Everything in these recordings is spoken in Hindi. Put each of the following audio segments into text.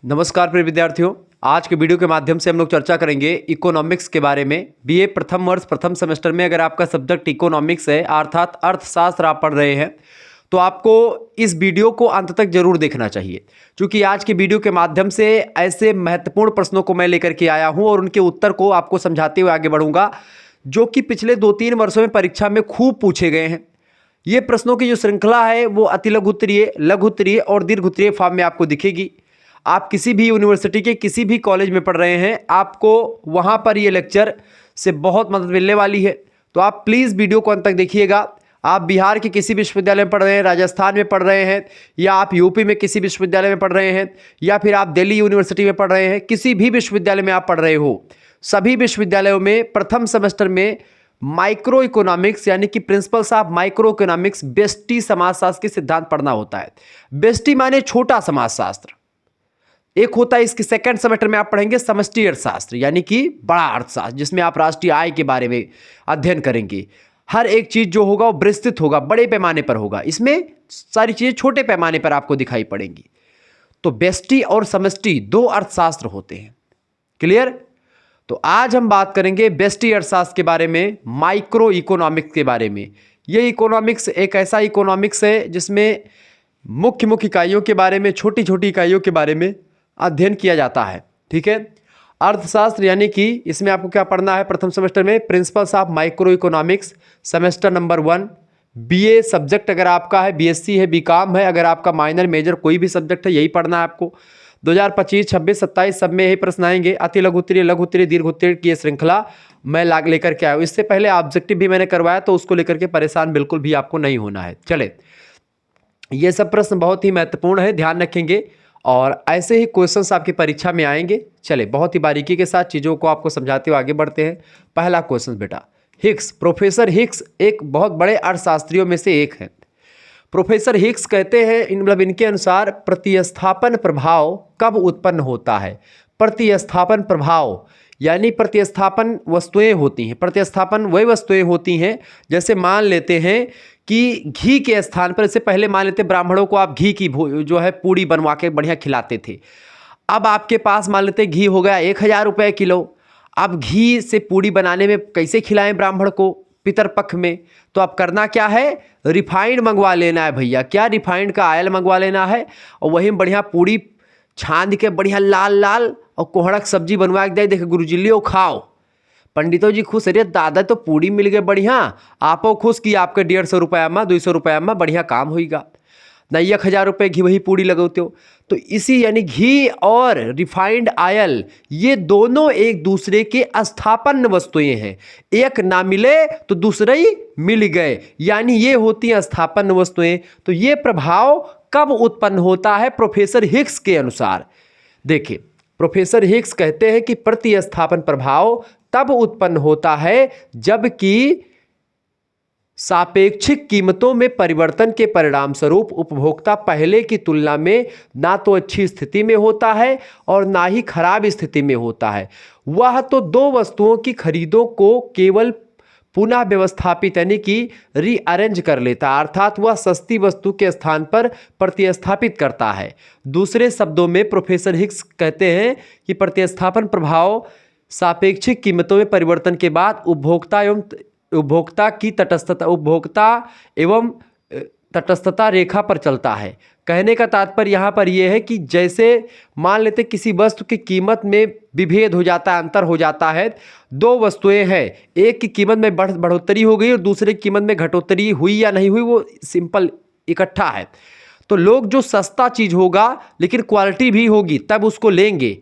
नमस्कार प्रिय विद्यार्थियों, आज के वीडियो के माध्यम से हम लोग चर्चा करेंगे इकोनॉमिक्स के बारे में। बीए प्रथम वर्ष प्रथम सेमेस्टर में अगर आपका सब्जेक्ट इकोनॉमिक्स है अर्थात अर्थशास्त्र आप पढ़ रहे हैं तो आपको इस वीडियो को अंत तक जरूर देखना चाहिए, क्योंकि आज के वीडियो के माध्यम से ऐसे महत्वपूर्ण प्रश्नों को मैं लेकर के आया हूं और उनके उत्तर को आपको समझाते हुए आगे बढ़ूंगा, जो कि पिछले 2-3 वर्षों में परीक्षा में खूब पूछे गए हैं। ये प्रश्नों की जो श्रृंखला है वो अति लघु उत्तरीय, लघु उत्तरीय और दीर्घ उत्तरीय फॉर्म में आपको दिखेगी। आप किसी भी यूनिवर्सिटी के किसी भी कॉलेज में पढ़ रहे हैं, आपको वहाँ पर ये लेक्चर से बहुत मदद मिलने वाली है। तो आप प्लीज़ वीडियो को अंत तक देखिएगा। आप बिहार के किसी विश्वविद्यालय में पढ़ रहे हैं, राजस्थान में पढ़ रहे हैं, या आप यूपी में किसी विश्वविद्यालय में पढ़ रहे हैं, या फिर आप दिल्ली यूनिवर्सिटी में पढ़ रहे हैं, किसी भी विश्वविद्यालय में आप पढ़ रहे हो, सभी विश्वविद्यालयों में प्रथम सेमेस्टर में माइक्रो इकोनॉमिक्स यानी कि principles of micro economics bestie समाजशास्त्र के सिद्धांत पढ़ना होता है। बेस्टी माने छोटा समाजशास्त्र। एक होता है इसके सेकंड सेमेस्टर में आप पढ़ेंगे समष्टि अर्थशास्त्र यानी कि बड़ा अर्थशास्त्र, जिसमें आप राष्ट्रीय आय के बारे में अध्ययन करेंगे। हर एक चीज जो होगा वो विस्तृत होगा, बड़े पैमाने पर होगा। इसमें सारी चीजें छोटे पैमाने पर आपको दिखाई पड़ेंगी। तो बेस्टी और समष्टि दो अर्थशास्त्र होते हैं। क्लियर? तो आज हम बात करेंगे बेस्टी अर्थशास्त्र के बारे में, माइक्रो इकोनॉमिक्स के बारे में। ये इकोनॉमिक्स एक ऐसा इकोनॉमिक्स है जिसमें मुख्य मुख्य इकाइयों के बारे में, छोटी छोटी इकाइयों के बारे में अध्ययन किया जाता है। ठीक है। अर्थशास्त्र यानी कि इसमें आपको क्या पढ़ना है प्रथम सेमेस्टर में, principles of micro economics semester number 1। BA subject अगर आपका है, बीएससी है, बीकॉम है, अगर आपका माइनर मेजर कोई भी सब्जेक्ट है, यही पढ़ना है आपको। 2025, 26, 27 सब में यही प्रश्न आएंगे। अति लघु उत्तरीय, लघु उत्तरीय, दीर्घ उत्तरीय की ये श्रृंखला मैं लेकर के आया हूँ। इससे पहले ऑब्जेक्टिव भी मैंने करवाया, तो उसको लेकर के परेशान बिल्कुल भी आपको नहीं होना है। चले, ये सब प्रश्न बहुत ही महत्वपूर्ण है, ध्यान रखेंगे और ऐसे ही क्वेश्चंस आपकी परीक्षा में आएंगे। चले, बहुत ही बारीकी के साथ चीज़ों को आपको समझाते हुए आगे बढ़ते हैं। पहला क्वेश्चन बेटा, हिग्स, प्रोफेसर हिग्स एक बहुत बड़े अर्थशास्त्रियों में से एक हैं। प्रोफेसर हिग्स कहते हैं मतलब इनके अनुसार प्रतिस्थापन प्रभाव कब उत्पन्न होता है। प्रतिस्थापन प्रभाव यानी प्रतिस्थापन वस्तुएं होती हैं। प्रतिस्थापन वही वस्तुएं होती हैं, जैसे मान लेते हैं कि घी के स्थान पर, इससे पहले मान लेते ब्राह्मणों को आप घी की जो है पूड़ी बनवा के बढ़िया खिलाते थे। अब आपके पास मान लेते घी हो गया 1000 रुपये किलो। अब घी से पूड़ी बनाने में कैसे खिलाएं ब्राह्मण को पितरपक्ष में? तो अब करना क्या है, रिफाइंड मंगवा लेना है भैया। क्या? रिफाइंड का ऑयल मंगवा लेना है और वही बढ़िया पूड़ी छान के बढ़िया लाल लाल और कोहड़क सब्जी बनवा के दे, देखे गुरुजी लियो खाओ। पंडितों जी खुश, अरे दादा तो पूड़ी मिल गए बढ़िया, आपो खुश कि आपके 150 रुपया में 200 रुपया में बढ़िया काम होगा। नहीं 1000 रुपये घी वही पूड़ी लगाते हो। तो इसी यानी घी और रिफाइंड ऑयल ये दोनों एक दूसरे के स्थापन वस्तुएं हैं। एक ना मिले तो दूसरे ही मिल गए, यानी ये होती हैं स्थापन वस्तुएं। तो ये प्रभाव कब उत्पन्न होता है प्रोफेसर हिग्स के अनुसार? देखिए, प्रोफेसर हिग्स कहते हैं कि प्रतिस्थापन प्रभाव तब उत्पन्न होता है जबकि सापेक्षिक कीमतों में परिवर्तन के परिणाम स्वरूप उपभोक्ता पहले की तुलना में ना तो अच्छी स्थिति में होता है और ना ही खराब स्थिति में होता है। वह तो दो वस्तुओं की खरीदों को केवल पुनः व्यवस्थापित यानी कि रीअरेंज कर लेता है, अर्थात वह सस्ती वस्तु के स्थान पर प्रतिस्थापित करता है। दूसरे शब्दों में प्रोफेसर हिग्स कहते हैं कि प्रतिस्थापन प्रभाव सापेक्षिक कीमतों में परिवर्तन के बाद उपभोक्ता एवं तटस्थता रेखा पर चलता है। कहने का तात्पर्य यहाँ पर यह है कि जैसे मान लेते किसी वस्तु की कीमत में विभेद हो जाता है, अंतर हो जाता है। दो वस्तुएं हैं, एक की कीमत में बढ़ोतरी हो गई और दूसरे की कीमत में घटोतरी हुई या नहीं हुई, वो सिंपल इकट्ठा है। तो लोग जो सस्ता चीज़ होगा लेकिन क्वालिटी भी होगी तब उसको लेंगे।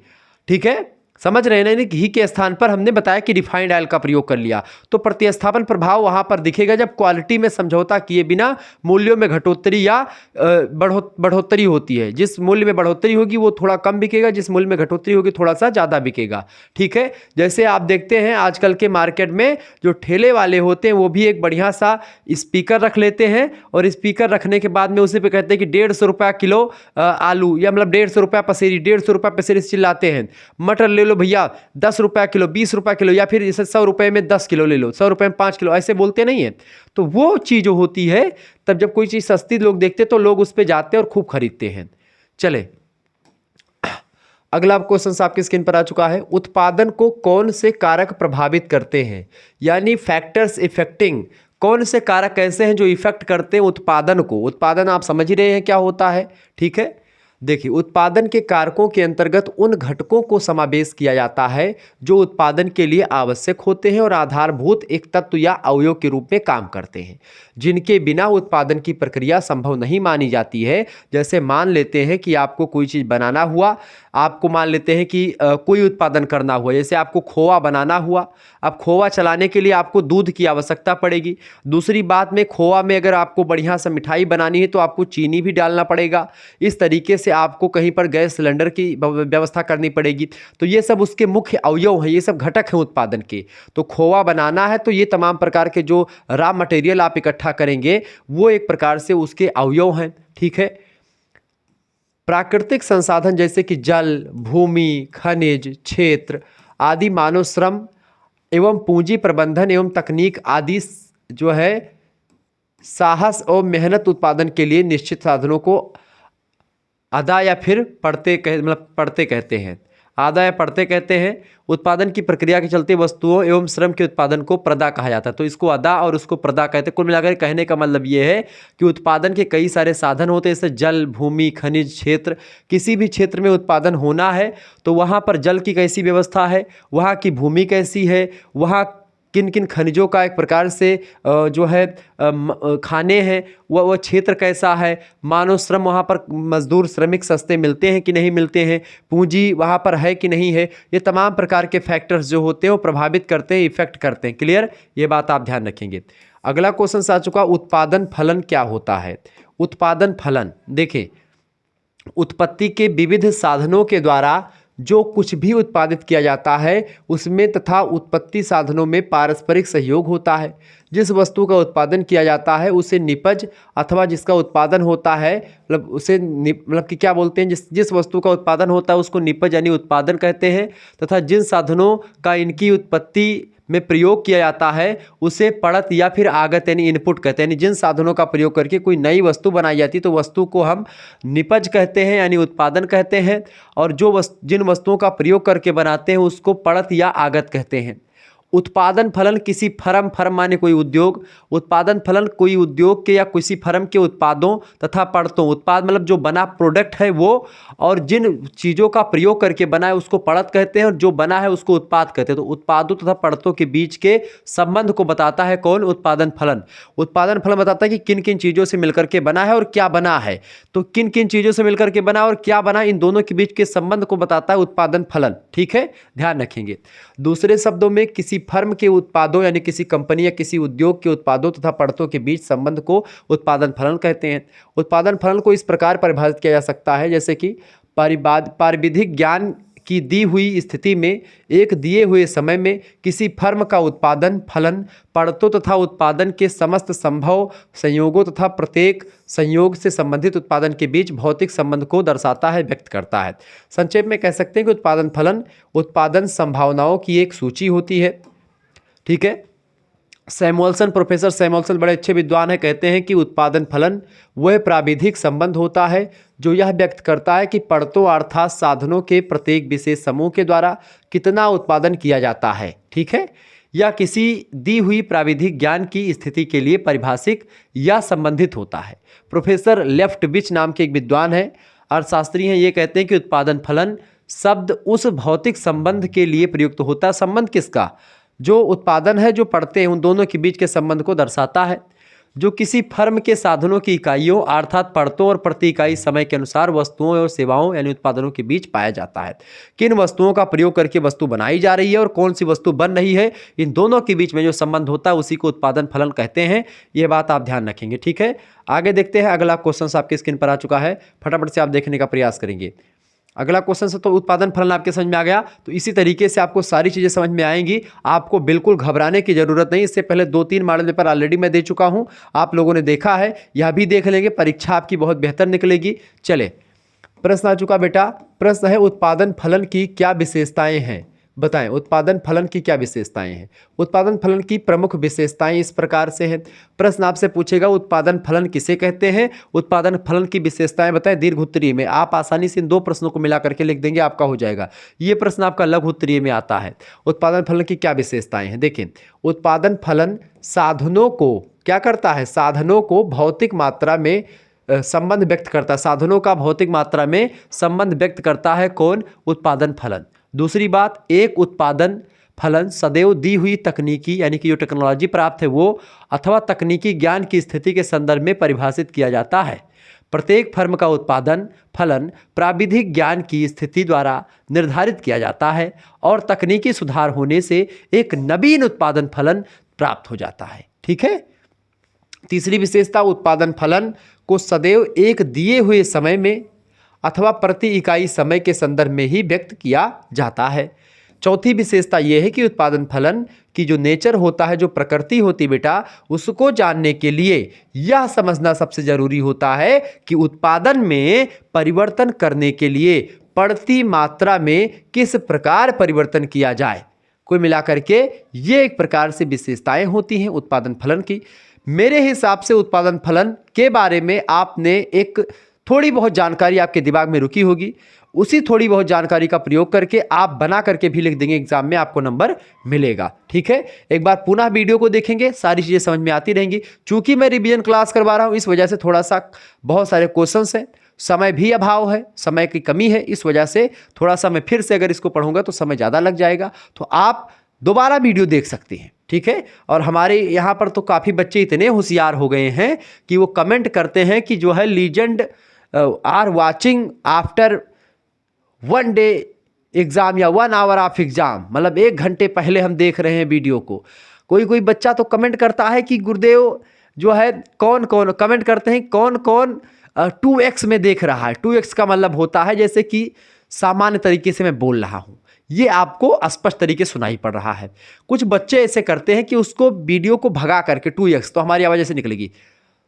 ठीक है, समझ रहे हैं ना? घी के स्थान पर हमने बताया कि रिफाइंड ऑयल का प्रयोग कर लिया, तो प्रतिस्थापन प्रभाव वहां पर दिखेगा जब क्वालिटी में समझौता किए बिना मूल्यों में घटोत्तरी या बढ़ोतरी होती है। जिस मूल्य में बढ़ोतरी होगी वो थोड़ा कम बिकेगा, जिस मूल्य में घटोत्तरी होगी थोड़ा सा ज़्यादा बिकेगा। ठीक है, जैसे आप देखते हैं आजकल के मार्केट में जो ठेले वाले होते हैं वो भी एक बढ़िया सा स्पीकर रख लेते हैं और स्पीकर रखने के बाद में उसी पे कहते हैं कि 150 रुपया किलो आलू, या मतलब 150 रुपया पसेरी, 150 रुपया पसेरी चिल्लाते हैं। मटर ले लो भैया 10 रुपया किलो, 20 रुपया किलो, या फिर जैसे 100 रुपये में 10 किलो ले लो, 100 रुपये में 5 किलो, ऐसे बोलते नहीं है। तो वो चीज़ होती है, तब जब कोई चीज़ सस्ती लोग देखते तो लोग उस पर जाते हैं और खूब खरीदते हैं। चले, अगला क्वेश्चन आपकी स्क्रीन पर आ चुका है, उत्पादन को कौन से कारक प्रभावित करते हैं, यानी फैक्टर्स इफेक्टिंग, कौन से कारक ऐसे हैं जो इफेक्ट करते हैं उत्पादन को। उत्पादन आप समझ ही रहे हैं क्या होता है, ठीक है। देखिए, उत्पादन के कारकों के अंतर्गत उन घटकों को समावेश किया जाता है जो उत्पादन के लिए आवश्यक होते हैं और आधारभूत एक तत्व या अवयव के रूप में काम करते हैं, जिनके बिना उत्पादन की प्रक्रिया संभव नहीं मानी जाती है। जैसे मान लेते हैं कि आपको कोई चीज़ बनाना हुआ, आपको मान लेते हैं कि कोई उत्पादन करना हुआ, जैसे आपको खोआ बनाना हुआ। अब खोआ चलाने के लिए आपको दूध की आवश्यकता पड़ेगी। दूसरी बात में, खोआ में अगर आपको बढ़िया सा मिठाई बनानी है तो आपको चीनी भी डालना पड़ेगा। इस तरीके से आपको कहीं पर गैस सिलेंडर की व्यवस्था करनी पड़ेगी। तो ये सब उसके मुख्य अवयव हैं, ये सब घटक हैं उत्पादन के। तो खोआ बनाना है तो ये तमाम प्रकार के जो रॉ मटेरियल आप इकट्ठा करेंगे वो एक प्रकार से उसके अवयव हैं, ठीक है। प्राकृतिक संसाधन जैसे कि जल, भूमि, खनिज, क्षेत्र आदि, मानव श्रम एवं पूंजी प्रबंधन एवं तकनीक आदि जो है साहस और मेहनत उत्पादन के लिए निश्चित साधनों को अदा या फिर पड़ते कहते हैं। आदा या पड़ते कहते हैं। उत्पादन की प्रक्रिया के चलते वस्तुओं एवं श्रम के उत्पादन को प्रदा कहा जाता है। तो इसको अदा और उसको प्रदा कहते हैं। कुल मिलाकर कहने का मतलब ये है कि उत्पादन के कई सारे साधन होते हैं, जैसे जल, भूमि, खनिज, क्षेत्र। किसी भी क्षेत्र में उत्पादन होना है तो वहाँ पर जल की कैसी व्यवस्था है, वहाँ की भूमि कैसी है, वहाँ किन किन खनिजों का एक प्रकार से जो है खाने हैं, वह क्षेत्र कैसा है, मानव श्रम वहाँ पर मजदूर श्रमिक सस्ते मिलते हैं कि नहीं मिलते हैं, पूंजी वहाँ पर है कि नहीं है। ये तमाम प्रकार के फैक्टर्स जो होते हैं वो प्रभावित करते हैं, इफेक्ट करते हैं। क्लियर, ये बात आप ध्यान रखेंगे। अगला क्वेश्चन आ चुका, उत्पादन फलन क्या होता है। उत्पादन फलन, देखें, उत्पत्ति के विविध साधनों के द्वारा जो कुछ भी उत्पादित किया जाता है उसमें तथा उत्पत्ति साधनों में पारस्परिक सहयोग होता है। जिस वस्तु का उत्पादन किया जाता है उसे निपज अथवा जिसका उत्पादन होता है, मतलब उसे मतलब कि क्या बोलते हैं, जिस वस्तु का उत्पादन होता है उसको निपज यानी उत्पादन कहते हैं, तथा जिन साधनों का इनकी उत्पत्ति में प्रयोग किया जाता है उसे पड़त या फिर आगत यानी इनपुट कहते हैं। यानी जिन साधनों का प्रयोग करके कोई नई वस्तु बनाई जाती है तो वस्तु को हम निपज कहते हैं यानी उत्पादन कहते हैं, और जिन वस्तुओं का प्रयोग करके बनाते हैं उसको पड़त या आगत कहते हैं। उत्पादन फलन किसी फर्म माने कोई उद्योग, उत्पादन फलन कोई उद्योग के या किसी फर्म के उत्पादों तथा पड़तों, उत्पाद मतलब जो बना प्रोडक्ट है वो, और जिन चीज़ों का प्रयोग करके बना है उसको पड़त कहते हैं, और जो बना है उसको उत्पाद कहते हैं। तो उत्पादों तथा पड़तों के बीच के संबंध को बताता है कौन, उत्पादन फलन। उत्पादन फलन बताता है कि किन किन चीज़ों से मिलकर के बना है और क्या बना है। तो किन किन चीज़ों से मिलकर के बना और क्या बना, इन दोनों के बीच के संबंध को बताता है उत्पादन फलन, ठीक है, ध्यान रखेंगे। दूसरे शब्दों में किसी फर्म के उत्पादों यानी किसी कंपनी या किसी उद्योग के उत्पादों तथा पड़तों के बीच संबंध को उत्पादन फलन कहते हैं। उत्पादन फलन को इस प्रकार परिभाषित किया जा सकता है जैसे कि पारिविधिक ज्ञान की दी हुई स्थिति में एक दिए हुए समय में किसी फर्म का उत्पादन फलन पड़तों तथा उत्पादन के समस्त संभव संयोगों तथा प्रत्येक संयोग से संबंधित उत्पादन के बीच भौतिक संबंध को दर्शाता है, व्यक्त करता है। संक्षेप में कह सकते हैं कि उत्पादन फलन उत्पादन संभावनाओं की एक सूची होती है, ठीक है। सैमुअल्सन, प्रोफेसर सैमुअल्सन बड़े अच्छे विद्वान हैं, कहते हैं कि उत्पादन फलन वह प्राविधिक संबंध होता है जो यह व्यक्त करता है कि पड़तों अर्थात साधनों के प्रत्येक विशेष समूह के द्वारा कितना उत्पादन किया जाता है, ठीक है, या किसी दी हुई प्राविधिक ज्ञान की स्थिति के लिए परिभाषिक या संबंधित होता है। प्रोफेसर लेफ्टविच नाम के एक विद्वान हैं, अर्थशास्त्री हैं, ये कहते हैं कि उत्पादन फलन शब्द उस भौतिक संबंध के लिए प्रयुक्त होता है। संबंध किसका, जो उत्पादन है, जो पड़ते हैं, उन दोनों के बीच के संबंध को दर्शाता है, जो किसी फर्म के साधनों की इकाइयों अर्थात पड़तों और प्रति इकाई समय के अनुसार वस्तुओं और सेवाओं यानी उत्पादनों के बीच पाया जाता है। किन वस्तुओं का प्रयोग करके वस्तु बनाई जा रही है और कौन सी वस्तु बन रही है, इन दोनों के बीच में जो संबंध होता है उसी को उत्पादन फलन कहते हैं। ये बात आप ध्यान रखेंगे, ठीक है। आगे देखते हैं, अगला क्वेश्चन आपकी स्क्रीन पर आ चुका है, फटाफट से आप देखने का प्रयास करेंगे। अगला क्वेश्चन से तो उत्पादन फलन आपके समझ में आ गया, तो इसी तरीके से आपको सारी चीज़ें समझ में आएंगी, आपको बिल्कुल घबराने की जरूरत नहीं। इससे पहले 2-3 मॉडल पेपर ऑलरेडी मैं दे चुका हूं, आप लोगों ने देखा है, यह भी देख लेंगे, परीक्षा आपकी बहुत बेहतर निकलेगी। चले, प्रश्न आ चुका बेटा, प्रश्न है उत्पादन फलन की क्या विशेषताएं हैं। बताएं उत्पादन फलन की क्या विशेषताएं हैं। उत्पादन फलन की प्रमुख विशेषताएं इस प्रकार से हैं। प्रश्न आपसे पूछेगा उत्पादन फलन किसे कहते हैं, उत्पादन फलन की विशेषताएं बताएं दीर्घ उत्तरीय में। आप आसानी से इन दो प्रश्नों को मिला करके लिख देंगे, आपका हो जाएगा। ये प्रश्न आपका लघु उत्तरीय में आता है। उत्पादन फलन की क्या विशेषताएं हैं, देखें। उत्पादन फलन साधनों को क्या करता है, साधनों को भौतिक मात्रा में संबंध व्यक्त करता है। साधनों का भौतिक मात्रा में संबंध व्यक्त करता है कौन, उत्पादन फलन। दूसरी बात, एक उत्पादन फलन सदैव दी हुई तकनीकी यानी कि जो टेक्नोलॉजी प्राप्त है वो अथवा तकनीकी ज्ञान की स्थिति के संदर्भ में परिभाषित किया जाता है। प्रत्येक फर्म का उत्पादन फलन प्राविधिक ज्ञान की स्थिति द्वारा निर्धारित किया जाता है और तकनीकी सुधार होने से एक नवीन उत्पादन फलन प्राप्त हो जाता है। ठीक है। तीसरी विशेषता, उत्पादन फलन को सदैव एक दिए हुए समय में अथवा प्रति इकाई समय के संदर्भ में ही व्यक्त किया जाता है। चौथी विशेषता यह है कि उत्पादन फलन की जो नेचर होता है, जो प्रकृति होती बेटा, उसको जानने के लिए यह समझना सबसे जरूरी होता है कि उत्पादन में परिवर्तन करने के लिए बढ़ती मात्रा में किस प्रकार परिवर्तन किया जाए। कुल मिलाकर के ये एक प्रकार से विशेषताएं होती हैं उत्पादन फलन की। मेरे हिसाब से उत्पादन फलन के बारे में आपने एक थोड़ी बहुत जानकारी आपके दिमाग में रुकी होगी, उसी थोड़ी बहुत जानकारी का प्रयोग करके आप बना करके भी लिख देंगे, एग्जाम में आपको नंबर मिलेगा। ठीक है, एक बार पुनः वीडियो को देखेंगे, सारी चीज़ें समझ में आती रहेंगी। चूंकि मैं रिवीजन क्लास करवा रहा हूँ इस वजह से थोड़ा सा बहुत सारे क्वेश्चंस हैं, समय भी अभाव है, समय की कमी है, इस वजह से थोड़ा सा मैं फिर से अगर इसको पढ़ूंगा तो समय ज़्यादा लग जाएगा, तो आप दोबारा वीडियो देख सकते हैं। ठीक है। और हमारे यहाँ पर तो काफ़ी बच्चे इतने होशियार हो गए हैं कि वो कमेंट करते हैं कि जो है legend are watching after 1 day exam या 1 आवर ऑफ एग्ज़ाम, मतलब 1 घंटे पहले हम देख रहे हैं वीडियो को। कोई बच्चा तो कमेंट करता है कि गुरुदेव जो है कौन कौन कमेंट करते हैं, कौन कौन 2x में देख रहा है। 2x का मतलब होता है जैसे कि सामान्य तरीके से मैं बोल रहा हूँ, ये आपको स्पष्ट तरीके सुनाई पड़ रहा है। कुछ बच्चे ऐसे करते हैं कि उसको वीडियो को भगा करके 2x, तो हमारी आवाज़ ऐसे निकलेगी।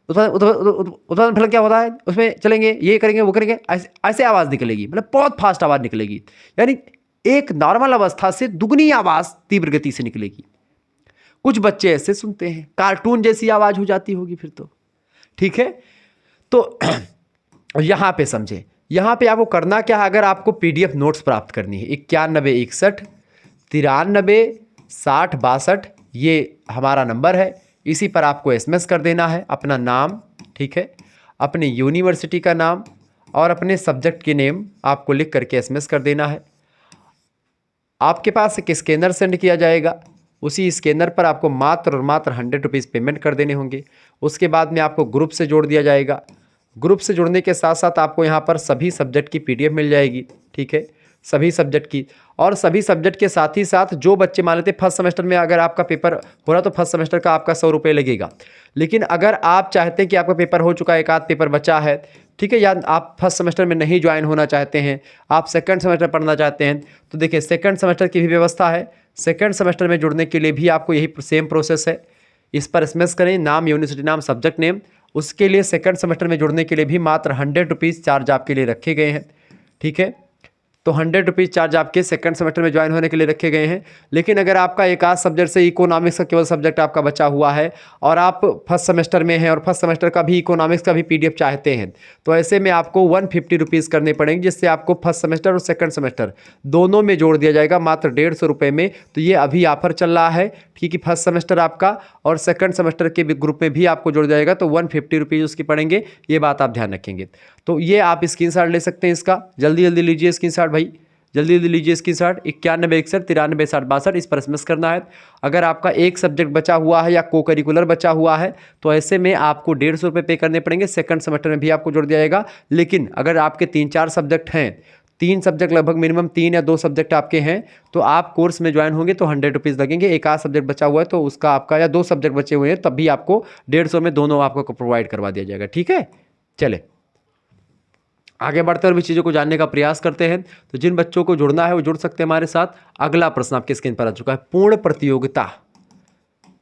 उत्पादन फलन क्या होता है, उसमें चलेंगे, ये करेंगे, वो करेंगे, ऐसे आवाज़ निकलेगी, मतलब बहुत फास्ट आवाज़ निकलेगी, यानी एक नॉर्मल अवस्था से दुगनी आवाज़ तीव्र गति से निकलेगी। कुछ बच्चे ऐसे सुनते हैं, कार्टून जैसी आवाज़ हो जाती होगी फिर तो। ठीक है, तो यहाँ पे समझे, यहाँ पे आपको करना क्या है, अगर आपको PDF नोट्स प्राप्त करनी है 91 61 93 60 62, ये हमारा नंबर है, इसी पर आपको SMS कर देना है अपना नाम, ठीक है, अपनी यूनिवर्सिटी का नाम और अपने सब्जेक्ट की नेम आपको लिख करके SMS कर देना है। आपके पास एक स्कैनर सेंड किया जाएगा, उसी स्कैनर पर आपको मात्र और मात्र 100 रुपीज़ पेमेंट कर देने होंगे। उसके बाद में आपको ग्रुप से जोड़ दिया जाएगा। ग्रुप से जुड़ने के साथ साथ आपको यहाँ पर सभी सब्जेक्ट की PDF मिल जाएगी। ठीक है, सभी सब्जेक्ट की, और सभी सब्जेक्ट के साथ ही साथ जो बच्चे मान लेते फर्स्ट सेमेस्टर में अगर आपका पेपर हो रहा तो फर्स्ट सेमेस्टर का आपका 100 रुपये लगेगा। लेकिन अगर आप चाहते हैं कि आपका पेपर हो चुका है, एक आध पेपर बचा है, ठीक है, या आप फर्स्ट सेमेस्टर में नहीं ज्वाइन होना चाहते हैं, आप सेकंड सेमेस्टर पढ़ना चाहते हैं, तो देखिए सेकंड सेमेस्टर की भी व्यवस्था है। सेकंड सेमेस्टर में जुड़ने के लिए भी आपको यही सेम प्रोसेस है। इस पर SMS करें, नाम, यूनिवर्सिटी नाम, सब्जेक्ट नेम। उसके लिए सेकंड सेमेस्टर में जुड़ने के लिए भी मात्र 100 रुपीज़ चार्ज आपके लिए रखे गए हैं। ठीक है, तो 100 रुपीज़ चार्ज आपके सेकंड सेमेस्टर में ज्वाइन होने के लिए रखे गए हैं। लेकिन अगर आपका एक आध सब्जेक्ट से इकोनॉमिक्स का केवल सब्जेक्ट आपका बचा हुआ है और आप फर्स्ट सेमेस्टर में हैं और फर्स्ट सेमेस्टर का भी इकोनॉमिक्स का भी PDF चाहते हैं, तो ऐसे में आपको 150 रुपीज़ करने पड़ेंगे, जिससे आपको फर्स्ट सेमेस्टर और सेकंड सेमेस्टर दोनों में जोड़ दिया जाएगा मात्र 150 रुपये में। तो ये अभी ऑफर चल रहा है, ठीक है, फर्स्ट सेमेस्टर आपका और सेकंड सेमेस्टर के ग्रुप में भी आपको जोड़ जाएगा, तो 150 रुपीज़ उसकी पड़ेंगे, ये बात आप ध्यान रखेंगे। तो ये आप स्क्रीनशॉट ले सकते हैं इसका, जल्दी जल्दी लीजिए स्क्रीनशॉट भाई, जल्दी जल्दी लीजिए स्क्रीनशॉट। 91 61 93 60 62 इस पर SMS करना है। अगर आपका एक सब्जेक्ट बचा हुआ है या को करिकुलर बचा हुआ है तो ऐसे में आपको 150 रुपये पे करने पड़ेंगे। सेकंड सेमेस्टर में भी आपको जोड़ दिया जाएगा। लेकिन अगर आपके 3-4 सब्जेक्ट हैं, 3 सब्जेक्ट लगभग मिनिमम 3 या 2 सब्जेक्ट आपके हैं, तो आप कोर्स में ज्वाइन होंगे तो 100 रुपीज़ लगेंगे। एक आध सब्जेक्ट बचा हुआ है तो उसका आपका, या 2 सब्जेक्ट बचे हुए हैं तब भी आपको 150 में दोनों आपको प्रोवाइड करवा दिया जाएगा। ठीक है, चले आगे बढ़ते और भी चीज़ों को जानने का प्रयास करते हैं। तो जिन बच्चों को जुड़ना है वो जुड़ सकते हैं हमारे साथ। अगला प्रश्न आपके स्क्रीन पर आ चुका है, पूर्ण प्रतियोगिता।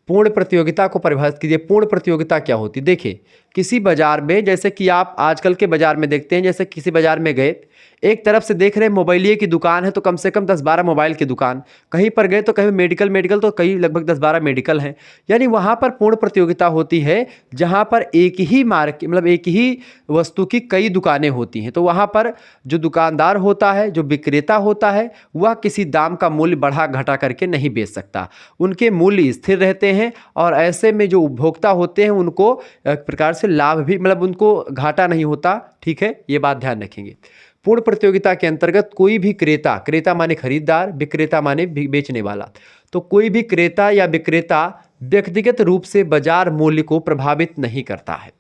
पूर्ण प्रतियोगिता को परिभाषित कीजिए। पूर्ण प्रतियोगिता क्या होती है? देखिए किसी बाजार में, जैसे कि आप आजकल के बाजार में देखते हैं, जैसे किसी बाजार में गए, एक तरफ से देख रहे हैं मोबाइलिए की दुकान है तो कम से कम 10-12 मोबाइल की दुकान, कहीं पर गए तो कहीं मेडिकल तो कहीं लगभग 10-12 मेडिकल हैं। यानी वहाँ पर पूर्ण प्रतियोगिता होती है, जहाँ पर एक ही मार्केट मतलब एक ही वस्तु की कई दुकानें होती हैं। तो वहाँ पर जो दुकानदार होता है, जो विक्रेता होता है, वह किसी दाम का मूल्य बढ़ा घटा करके नहीं बेच सकता, उनके मूल्य स्थिर रहते हैं। और ऐसे में जो उपभोक्ता होते हैं उनको एक प्रकार से लाभ भी मतलब उनको घाटा नहीं होता। ठीक है, ये बात ध्यान रखेंगे। पूर्ण प्रतियोगिता के अंतर्गत कोई भी क्रेता माने खरीदार, विक्रेता माने बेचने वाला, तो कोई भी क्रेता या विक्रेता व्यक्तिगत रूप से बाजार मूल्य को प्रभावित नहीं करता है।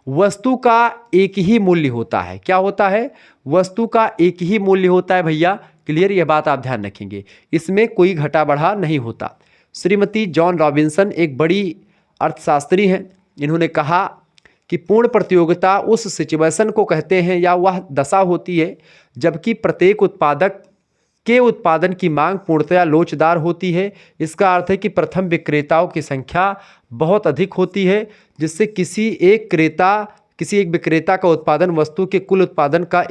वस्तु का एक ही मूल्य होता है। क्या होता है? वस्तु का एक ही मूल्य होता है भैया। क्लियर, यह बात आप ध्यान रखेंगे, इसमें कोई घटा बढ़ा नहीं होता। श्रीमती जॉन रॉबिन्सन एक बड़ी अर्थशास्त्री हैं, इन्होंने कहा कि पूर्ण प्रतियोगिता उस सिचुएशन को कहते हैं या वह दशा होती है जबकि प्रत्येक उत्पादक के उत्पादन की मांग पूर्णतया लोचदार होती है। इसका अर्थ है कि प्रथम विक्रेताओं की संख्या बहुत अधिक होती है, जिससे किसी एक विक्रेता का उत्पादन वस्तु के कुल उत्पादन का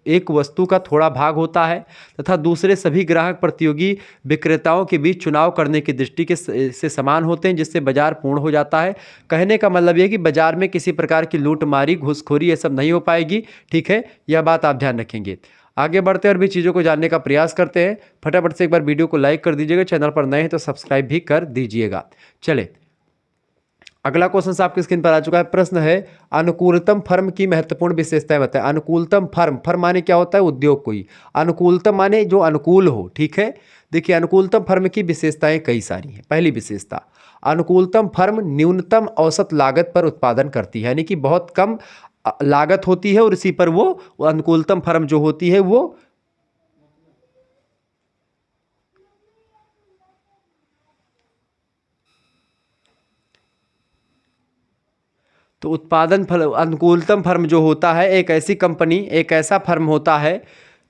एक वस्तु का थोड़ा भाग होता है, तथा दूसरे सभी ग्राहक प्रतियोगी विक्रेताओं के बीच चुनाव करने की दृष्टि से समान होते हैं, जिससे बाजार पूर्ण हो जाता है। कहने का मतलब यह कि बाजार में किसी प्रकार की लूटमारी, घूसखोरी ये सब नहीं हो पाएगी। ठीक है, यह बात आप ध्यान रखेंगे। आगे बढ़ते हैं और भी चीज़ों को जानने का प्रयास करते हैं। फटाफट से एक बार वीडियो को लाइक कर दीजिएगा, चैनल पर नए हैं तो सब्सक्राइब भी कर दीजिएगा। चले, अगला क्वेश्चन आपकी स्क्रीन पर आ चुका है। प्रश्न है, अनुकूलतम फर्म की महत्वपूर्ण विशेषताएं बताएं। अनुकूलतम फर्म माने क्या होता है? उद्योग कोई। अनुकूलतम माने जो अनुकूल हो। ठीक है, देखिए अनुकूलतम फर्म की विशेषताएं कई सारी हैं। पहली विशेषता, अनुकूलतम फर्म न्यूनतम औसत लागत पर उत्पादन करती है, यानी कि बहुत कम लागत होती है और इसी पर वो अनुकूलतम फर्म जो होती है वो तो अनुकूलतम फर्म जो होता है एक ऐसी कंपनी, एक ऐसा फर्म होता है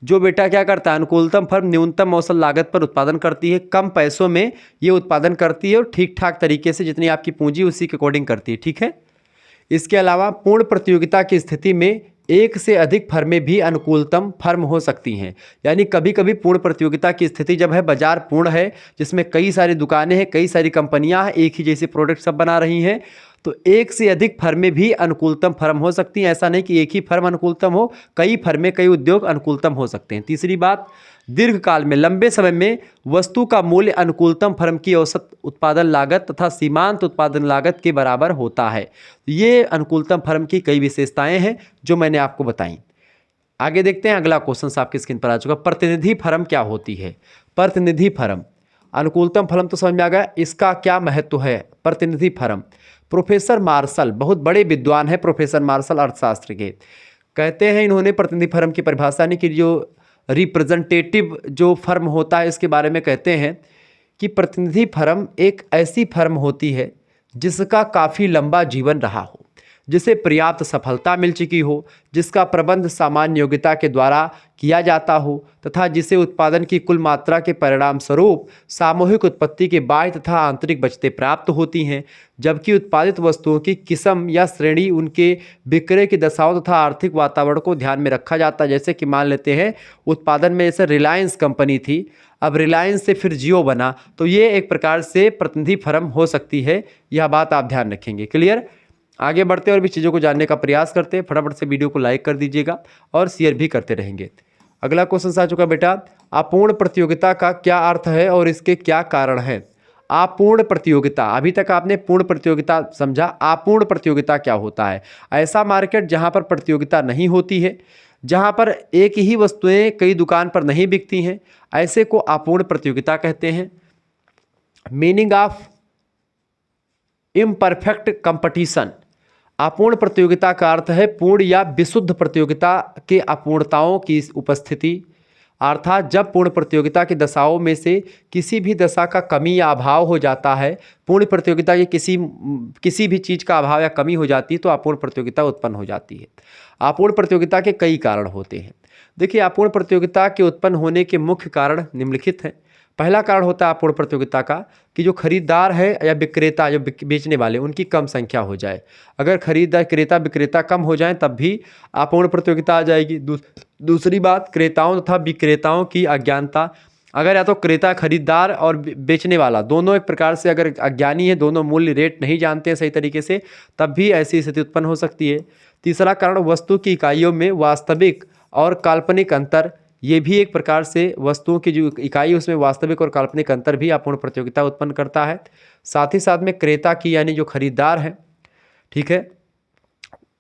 जो बेटा क्या करता है, अनुकूलतम फर्म न्यूनतम औसत लागत पर उत्पादन करती है, कम पैसों में ये उत्पादन करती है और ठीक ठाक तरीके से जितनी आपकी पूंजी उसी के अकॉर्डिंग करती है। ठीक है, इसके अलावा पूर्ण प्रतियोगिता की स्थिति में एक से अधिक फर्में भी अनुकूलतम फर्म हो सकती हैं। यानी कभी कभी पूर्ण प्रतियोगिता की स्थिति जब है, बाजार पूर्ण है, जिसमें कई सारी दुकानें हैं, कई सारी कंपनियां हैं, एक ही जैसे प्रोडक्ट सब बना रही हैं, तो एक से अधिक फर्में भी अनुकूलतम फर्म हो सकती हैं। ऐसा नहीं कि एक ही फर्म अनुकूलतम हो, कई फर्में, कई उद्योग अनुकूलतम हो सकते हैं। तीसरी बात, दीर्घकाल में, लंबे समय में वस्तु का मूल्य अनुकूलतम फर्म की औसत उत्पादन लागत तथा सीमांत उत्पादन लागत के बराबर होता है। ये अनुकूलतम फर्म की कई विशेषताएं हैं जो मैंने आपको बताई। आगे देखते हैं, अगला क्वेश्चन आपकी स्क्रीन पर आ चुका। प्रतिनिधि फर्म क्या होती है? प्रतिनिधि फर्म, अनुकूलतम फर्म तो समझ में आ गया, इसका क्या महत्व है? प्रतिनिधि फर्म, प्रोफेसर मार्शल, बहुत बड़े विद्वान हैं प्रोफेसर मार्शल अर्थशास्त्र के, कहते हैं इन्होंने प्रतिनिधि फर्म की परिभाषा नहीं की, जो रिप्रेजेंटेटिव जो फर्म होता है इसके बारे में कहते हैं कि प्रतिनिधि फर्म एक ऐसी फर्म होती है जिसका काफ़ी लंबा जीवन रहा हो, जिसे पर्याप्त सफलता मिल चुकी हो, जिसका प्रबंध सामान्य योग्यता के द्वारा किया जाता हो तथा जिसे उत्पादन की कुल मात्रा के परिणाम स्वरूप सामूहिक उत्पत्ति के बाह्य तथा आंतरिक बचतें प्राप्त होती हैं, जबकि उत्पादित वस्तुओं की किस्म या श्रेणी, उनके विक्रय की दशाओं तथा आर्थिक वातावरण को ध्यान में रखा जाता है। जैसे कि मान लेते हैं उत्पादन में, जैसे रिलायंस कंपनी थी, अब रिलायंस से फिर जियो बना, तो ये एक प्रकार से प्रतिनिधि फर्म हो सकती है। यह बात आप ध्यान रखेंगे। क्लियर, आगे बढ़ते और भी चीज़ों को जानने का प्रयास करते हैं। फटाफट से वीडियो को लाइक कर दीजिएगा और शेयर भी करते रहेंगे। अगला क्वेश्चन आ चुका बेटा, अपूर्ण प्रतियोगिता का क्या अर्थ है और इसके क्या कारण हैं? अपूर्ण प्रतियोगिता, अभी तक आपने पूर्ण प्रतियोगिता समझा, अपूर्ण प्रतियोगिता क्या होता है? ऐसा मार्केट जहां पर प्रतियोगिता नहीं होती है, जहां पर एक ही वस्तुएं कई दुकान पर नहीं बिकती हैं, ऐसे को अपूर्ण प्रतियोगिता कहते हैं। मीनिंग ऑफ इम्परफेक्ट कंपटीशन, अपूर्ण प्रतियोगिता का अर्थ है पूर्ण या विशुद्ध प्रतियोगिता के अपूर्णताओं की उपस्थिति, अर्थात जब पूर्ण प्रतियोगिता की दशाओं में से किसी भी दशा का कमी या अभाव हो जाता है, पूर्ण प्रतियोगिता की किसी भी चीज़ का अभाव या कमी हो जाती है तो अपूर्ण प्रतियोगिता उत्पन्न हो जाती है। अपूर्ण प्रतियोगिता के कई कारण होते हैं। देखिए, अपूर्ण प्रतियोगिता के उत्पन्न होने के मुख्य कारण निम्नलिखित हैं। पहला कारण होता है अपूर्ण प्रतियोगिता का कि जो खरीदार है या विक्रेता, जो बेचने वाले, उनकी कम संख्या हो जाए। अगर खरीदार क्रेता विक्रेता कम हो जाएं तब भी अपूर्ण प्रतियोगिता आ जाएगी। दूसरी बात, क्रेताओं तथा विक्रेताओं की अज्ञानता। अगर या तो क्रेता खरीदार और बेचने वाला दोनों एक प्रकार से अगर अज्ञानी है, दोनों मूल्य रेट नहीं जानते हैं सही तरीके से, तब भी ऐसी स्थिति उत्पन्न हो सकती है। तीसरा कारण, वस्तु की इकाइयों में वास्तविक और काल्पनिक अंतर। ये भी एक प्रकार से वस्तुओं की जो इकाई उसमें वास्तविक और काल्पनिक अंतर भी अपूर्ण प्रतियोगिता उत्पन्न करता है। साथ ही साथ में क्रेता की यानी जो खरीदार है, ठीक है,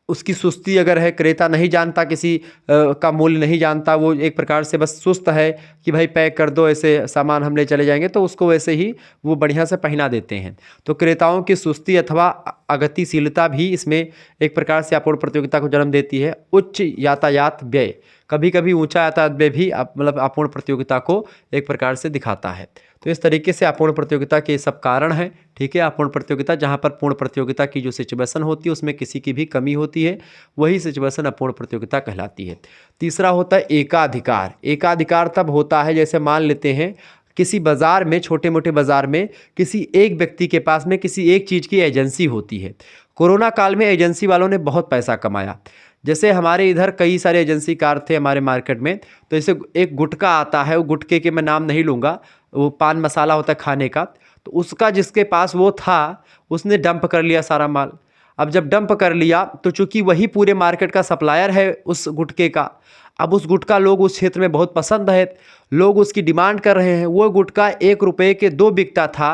उसकी सुस्ती अगर है, क्रेता नहीं जानता, किसी का मूल्य नहीं जानता, वो एक प्रकार से बस सुस्त है कि भाई पैक कर दो, ऐसे सामान हम ले चले जाएंगे, तो उसको वैसे ही वो बढ़िया से पहना देते हैं। तो क्रेताओं की सुस्ती अथवा अगतिशीलता भी इसमें एक प्रकार से अपूर्ण प्रतियोगिता को जन्म देती है। उच्च यातायात व्यय, कभी कभी ऊंचा यातायात व्यय भी मतलब अपूर्ण प्रतियोगिता को एक प्रकार से दिखाता है। तो इस तरीके से अपूर्ण प्रतियोगिता के सब कारण हैं, ठीक है। अपूर्ण प्रतियोगिता, जहाँ पर पूर्ण प्रतियोगिता की जो सिचुएशन होती है उसमें किसी की भी कमी होती है, वही सिचुएशन अपूर्ण प्रतियोगिता कहलाती है। तीसरा होता है एकाधिकार। एकाधिकार तब होता है जैसे मान लेते हैं किसी बाज़ार में, छोटे मोटे बाज़ार में किसी एक व्यक्ति के पास में किसी एक चीज़ की एजेंसी होती है। कोरोना काल में एजेंसी वालों ने बहुत पैसा कमाया। जैसे हमारे इधर कई सारे एजेंसी कार थे हमारे मार्केट में, तो जैसे एक गुटखा आता है, वो गुटखे के मैं नाम नहीं लूँगा, वो पान मसाला होता है खाने का, तो उसका जिसके पास वो था उसने डंप कर लिया सारा माल। अब जब डंप कर लिया तो चूंकि वही पूरे मार्केट का सप्लायर है उस गुटखे का, अब उस गुटखा लोग उस क्षेत्र में बहुत पसंद है, लोग उसकी डिमांड कर रहे हैं। वो गुटखा 1 रुपये के 2 बिकता था,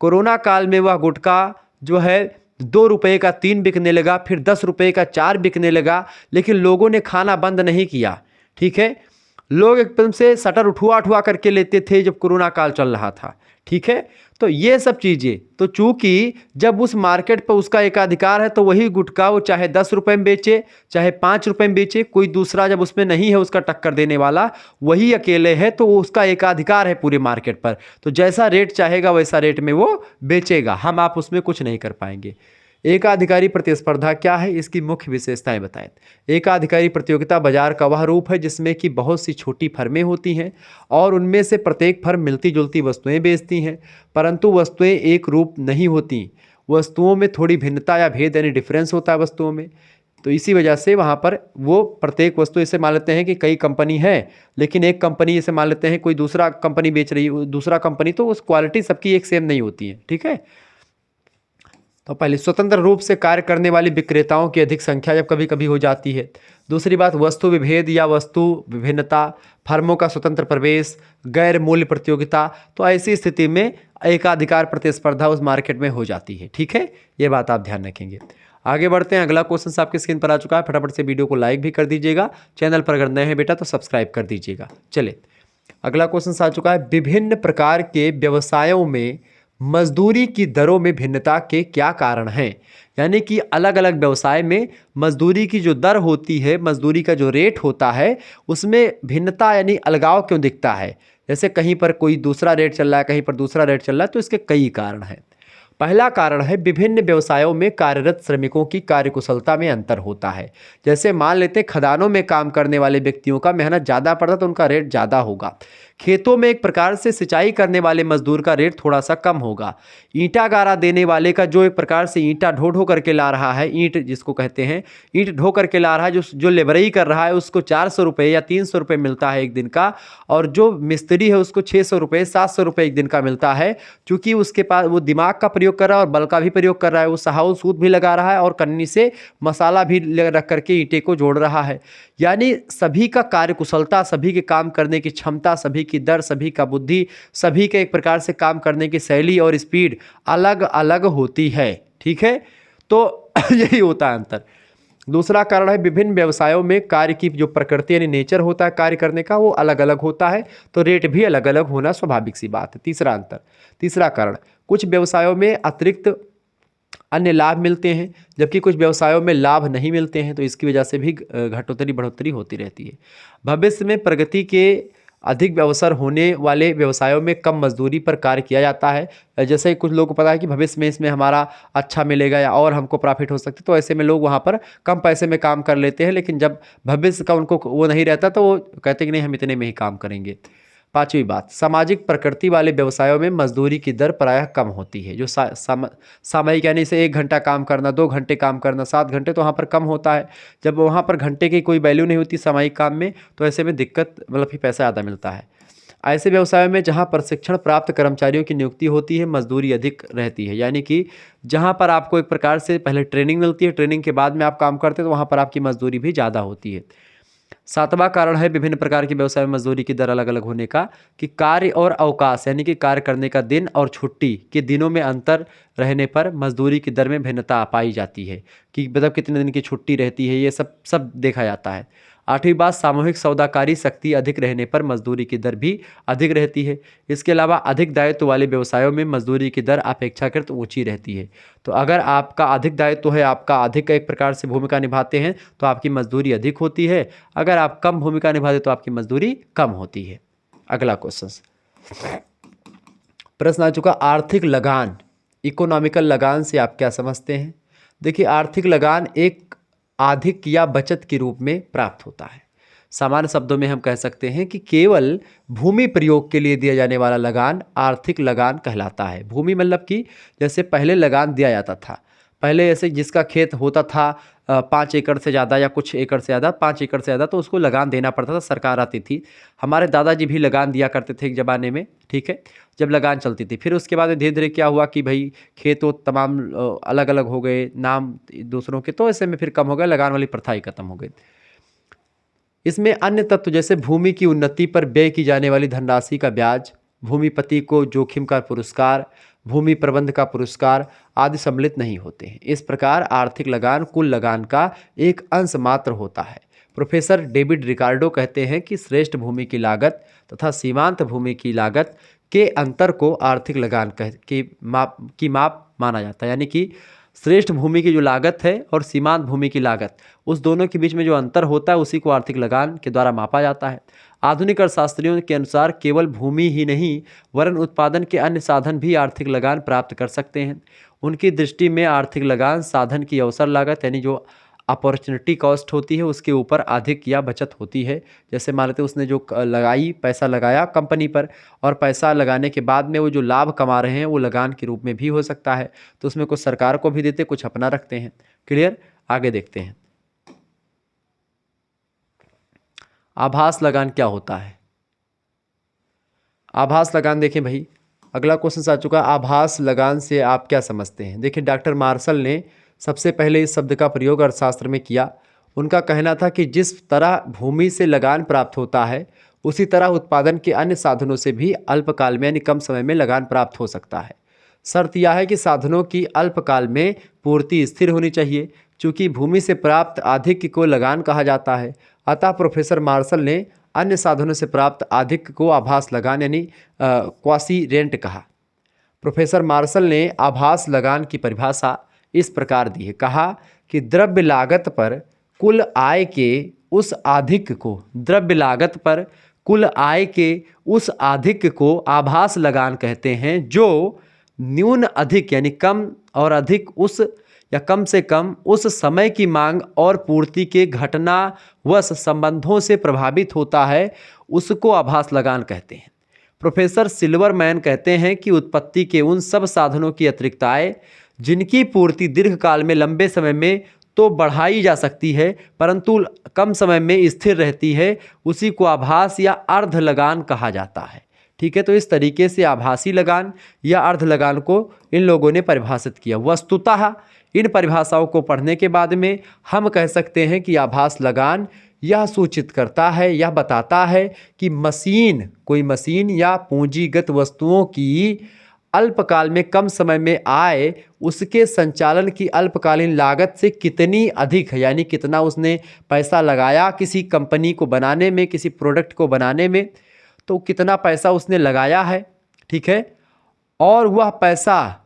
कोरोना काल में वह गुटखा जो है 2 रुपये का 3 बिकने लगा, फिर 10 रुपये का 4 बिकने लगा। लेकिन लोगों ने खाना बंद नहीं किया, ठीक है। लोग एकदम से शटर उठवा उठवा करके लेते थे जब कोरोना काल चल रहा था, ठीक है। तो ये सब चीज़ें, तो चूंकि जब उस मार्केट पर उसका एकाधिकार है तो वही गुटखा वो चाहे 10 रुपये में बेचे, चाहे 5 रुपये में बेचे, कोई दूसरा जब उसमें नहीं है उसका टक्कर देने वाला, वही अकेले है, तो उसका एकाधिकार है पूरे मार्केट पर। तो जैसा रेट चाहेगा वैसा रेट में वो बेचेगा, हम आप उसमें कुछ नहीं कर पाएंगे। एकाधिकारी प्रतिस्पर्धा क्या है, इसकी मुख्य विशेषताएं बताएं। एकाधिकारी प्रतियोगिता बाजार का वह रूप है जिसमें कि बहुत सी छोटी फर्में होती हैं और उनमें से प्रत्येक फर्म मिलती जुलती वस्तुएं बेचती हैं, परंतु वस्तुएं एक रूप नहीं होती। वस्तुओं में थोड़ी भिन्नता या भेद यानी डिफरेंस होता है वस्तुओं में। तो इसी वजह से वहाँ पर वो प्रत्येक वस्तु, इसे मान लेते हैं कि कई कंपनी है, लेकिन एक कंपनी इसे मान लेते हैं कोई दूसरा कंपनी बेच रही है, दूसरा कंपनी, तो उस क्वालिटी सबकी एक सेम नहीं होती है, ठीक है। तो पहले स्वतंत्र रूप से कार्य करने वाली विक्रेताओं की अधिक संख्या जब कभी कभी हो जाती है। दूसरी बात, वस्तु विभेद या वस्तु विभिन्नता, फर्मों का स्वतंत्र प्रवेश, गैर मूल्य प्रतियोगिता। तो ऐसी स्थिति में एकाधिकार प्रतिस्पर्धा उस मार्केट में हो जाती है, ठीक है। ये बात आप ध्यान रखेंगे। आगे बढ़ते हैं। अगला क्वेश्चन आपकी स्क्रीन पर आ चुका है, फटाफट से वीडियो को लाइक भी कर दीजिएगा, चैनल पर अगर नए हैं बेटा तो सब्सक्राइब कर दीजिएगा। चलिए अगला क्वेश्चन आ चुका है, विभिन्न प्रकार के व्यवसायों में मजदूरी की दरों में भिन्नता के क्या कारण हैं। यानी कि अलग अलग व्यवसाय में मजदूरी की जो दर होती है, मजदूरी का जो रेट होता है, उसमें भिन्नता यानी अलगाव क्यों दिखता है। जैसे कहीं पर कोई दूसरा रेट चल रहा है, कहीं पर दूसरा रेट चल रहा है, तो इसके कई कारण हैं। पहला कारण है विभिन्न व्यवसायों में कार्यरत श्रमिकों की कार्यकुशलता में अंतर होता है। जैसे मान लेते हैं खदानों में काम करने वाले व्यक्तियों का मेहनत ज़्यादा पड़ता तो उनका रेट ज़्यादा होगा। खेतों में एक प्रकार से सिंचाई करने वाले मजदूर का रेट थोड़ा सा कम होगा। ईंटा गारा देने वाले का, जो एक प्रकार से ईंटा ढो ढो करके ला रहा है, ईंट जिसको कहते हैं, ईंट ढो करके ला रहा है, जो लेबरई कर रहा है उसको 400 रुपये या 300 रुपये मिलता है एक दिन का, और जो मिस्त्री है उसको 600 रुपये 700 रुपये एक दिन का मिलता है। चूँकि उसके पास वो दिमाग का प्रयोग कर रहा है और बल का भी प्रयोग कर रहा है, वो सहाऊ सूद भी लगा रहा है और कन्नी से मसाला भी रख करके ईंटे को जोड़ रहा है। यानी सभी का कार्यकुशलता, सभी के काम करने की क्षमता, सभी की दर, सभी का बुद्धि, सभी के एक प्रकार से काम करने की शैली और स्पीड अलग अलग होती है, ठीक है। तो यही होता है अंतर। दूसरा कारण है विभिन्न व्यवसायों में कार्य की जो प्रकृति यानी नेचर होता है कार्य करने का, वो अलग अलग होता है, तो रेट भी अलग अलग होना स्वाभाविक सी बात है। तीसरा अंतर, तीसरा कारण, कुछ व्यवसायों में अतिरिक्त अन्य लाभ मिलते हैं जबकि कुछ व्यवसायों में लाभ नहीं मिलते हैं, तो इसकी वजह से भी घटोतरी बढ़ोतरी होती रहती है। भविष्य में प्रगति के अधिक अवसर होने वाले व्यवसायों में कम मजदूरी पर कार्य किया जाता है। जैसे कुछ लोगों को पता है कि भविष्य में इसमें हमारा अच्छा मिलेगा या और हमको प्रॉफिट हो सकती है, तो ऐसे में लोग वहाँ पर कम पैसे में काम कर लेते हैं, लेकिन जब भविष्य का उनको वो नहीं रहता तो वो कहते हैं कि नहीं हम इतने में ही काम करेंगे। पांचवी बात, सामाजिक प्रकृति वाले व्यवसायों में मजदूरी की दर प्रायः कम होती है। जो सामयिक यानी से 1 घंटा काम करना, 2 घंटे काम करना, 7 घंटे, तो वहाँ पर कम होता है। जब वहाँ पर घंटे की कोई वैल्यू नहीं होती सामयिक काम में, तो ऐसे में दिक्कत, मतलब कि पैसा ज़्यादा मिलता है। ऐसे व्यवसायों में जहाँ प्रशिक्षण प्राप्त कर्मचारियों की नियुक्ति होती है, मजदूरी अधिक रहती है। यानी कि जहाँ पर आपको एक प्रकार से पहले ट्रेनिंग मिलती है, ट्रेनिंग के बाद में आप काम करते हैं, तो वहाँ पर आपकी मजदूरी भी ज़्यादा होती है। सातवां कारण है विभिन्न प्रकार के व्यवसाय में मजदूरी की दर अलग अलग होने का, कि कार्य और अवकाश यानी कि कार्य करने का दिन और छुट्टी के दिनों में अंतर रहने पर मजदूरी की दर में भिन्नता पाई जाती है, कि मतलब कितने दिन की छुट्टी रहती है, ये सब सब देखा जाता है। आठवीं बात, सामूहिक सौदाकारी शक्ति अधिक रहने पर मजदूरी की दर भी अधिक रहती है। इसके अलावा अधिक दायित्व वाले व्यवसायों में मजदूरी की दर अपेक्षाकृत ऊंची रहती है। तो अगर आपका अधिक दायित्व है, आपका अधिक एक प्रकार से भूमिका निभाते हैं, तो आपकी मजदूरी अधिक होती है। अगर आप कम भूमिका निभाते तो आपकी मजदूरी कम होती है। अगला क्वेश्चन, प्रश्न आ चुका, आर्थिक लगान, इकोनॉमिकल लगान से आप क्या समझते हैं? देखिए, आर्थिक लगान एक अधिक या बचत के रूप में प्राप्त होता है। सामान्य शब्दों में हम कह सकते हैं कि केवल भूमि प्रयोग के लिए दिया जाने वाला लगान आर्थिक लगान कहलाता है। भूमि मतलब कि जैसे पहले लगान दिया जाता था, पहले ऐसे जिसका खेत होता था 5 एकड़ से ज़्यादा या कुछ एकड़ से ज़्यादा, 5 एकड़ से ज़्यादा, तो उसको लगान देना पड़ता था, सरकार आती थी। हमारे दादाजी भी लगान दिया करते थे एक ज़माने में, ठीक है, जब लगान चलती थी। फिर उसके बाद धीरे धीरे क्या हुआ कि भाई खेत वो तमाम अलग अलग हो गए, नाम दूसरों के, तो ऐसे में फिर कम हो गया, लगान वाली प्रथा ही खत्म हो गई। इसमें अन्य तत्व जैसे भूमि की उन्नति पर व्यय की जाने वाली धनराशि का ब्याज, भूमिपति को जोखिम का पुरस्कार, भूमि प्रबंध का पुरस्कार आदि सम्मिलित नहीं होते हैं। इस प्रकार आर्थिक लगान कुल लगान का एक अंश मात्र होता है। प्रोफेसर डेविड रिकार्डो कहते हैं कि श्रेष्ठ भूमि की लागत तथा सीमांत भूमि की लागत के अंतर को आर्थिक लगान की माप माना जाता है। यानी कि श्रेष्ठ भूमि की जो लागत है और सीमांत भूमि की लागत, उस दोनों के बीच में जो अंतर होता है उसी को आर्थिक लगान के द्वारा मापा जाता है। आधुनिक अर्थशास्त्रियों के अनुसार केवल भूमि ही नहीं वरन उत्पादन के अन्य साधन भी आर्थिक लगान प्राप्त कर सकते हैं। उनकी दृष्टि में आर्थिक लगान साधन की अवसर लागत यानी जो अपॉर्चुनिटी कॉस्ट होती है उसके ऊपर अधिक या बचत होती है। जैसे मान लेते उसने जो पैसा लगाया कंपनी पर, और पैसा लगाने के बाद में वो जो लाभ कमा रहे हैं वो लगान के रूप में भी हो सकता है, तो उसमें कुछ सरकार को भी देते, कुछ अपना रखते हैं। क्लियर? आगे देखते हैं, आभास लगान क्या होता है? आभास लगान देखें भाई, अगला क्वेश्चन आ चुका, आभास लगान से आप क्या समझते हैं? देखिए, डॉक्टर मार्शल ने सबसे पहले इस शब्द का प्रयोग अर्थशास्त्र में किया। उनका कहना था कि जिस तरह भूमि से लगान प्राप्त होता है उसी तरह उत्पादन के अन्य साधनों से भी अल्पकाल में यानी कम समय में लगान प्राप्त हो सकता है। शर्त यह है कि साधनों की अल्पकाल में पूर्ति स्थिर होनी चाहिए, चूँकि भूमि से प्राप्त आधिक्य को लगान कहा जाता है। अतः प्रोफेसर मार्शल ने अन्य साधनों से प्राप्त आधिक्य को आभास लगान यानी क्वासी रेंट कहा। प्रोफेसर मार्शल ने आभास लगान की परिभाषा इस प्रकार दी है, कहा कि द्रव्य लागत पर कुल आय के उस आधिक्य को, द्रव्य लागत पर कुल आय के उस आधिक्य को आभास लगान कहते हैं जो न्यून अधिक यानी कम और अधिक उस या कम से कम उस समय की मांग और पूर्ति के घटनावश संबंधों से प्रभावित होता है, उसको आभास लगान कहते हैं। प्रोफेसर सिल्वरमैन कहते हैं कि उत्पत्ति के उन सब साधनों की अतिरिक्त आय जिनकी पूर्ति दीर्घकाल में लंबे समय में तो बढ़ाई जा सकती है परंतु कम समय में स्थिर रहती है, उसी को आभास या अर्ध लगान कहा जाता है। ठीक है, तो इस तरीके से आभासी लगान या अर्ध लगान को इन लोगों ने परिभाषित किया। वस्तुतः इन परिभाषाओं को पढ़ने के बाद में हम कह सकते हैं कि आभास लगान यह सूचित करता है, यह बताता है कि कोई मशीन या पूंजीगत वस्तुओं की अल्पकाल में कम समय में आय उसके संचालन की अल्पकालीन लागत से कितनी अधिक है, यानी कितना उसने पैसा लगाया किसी कंपनी को बनाने में, किसी प्रोडक्ट को बनाने में, तो कितना पैसा उसने लगाया है, ठीक है, और वह पैसा,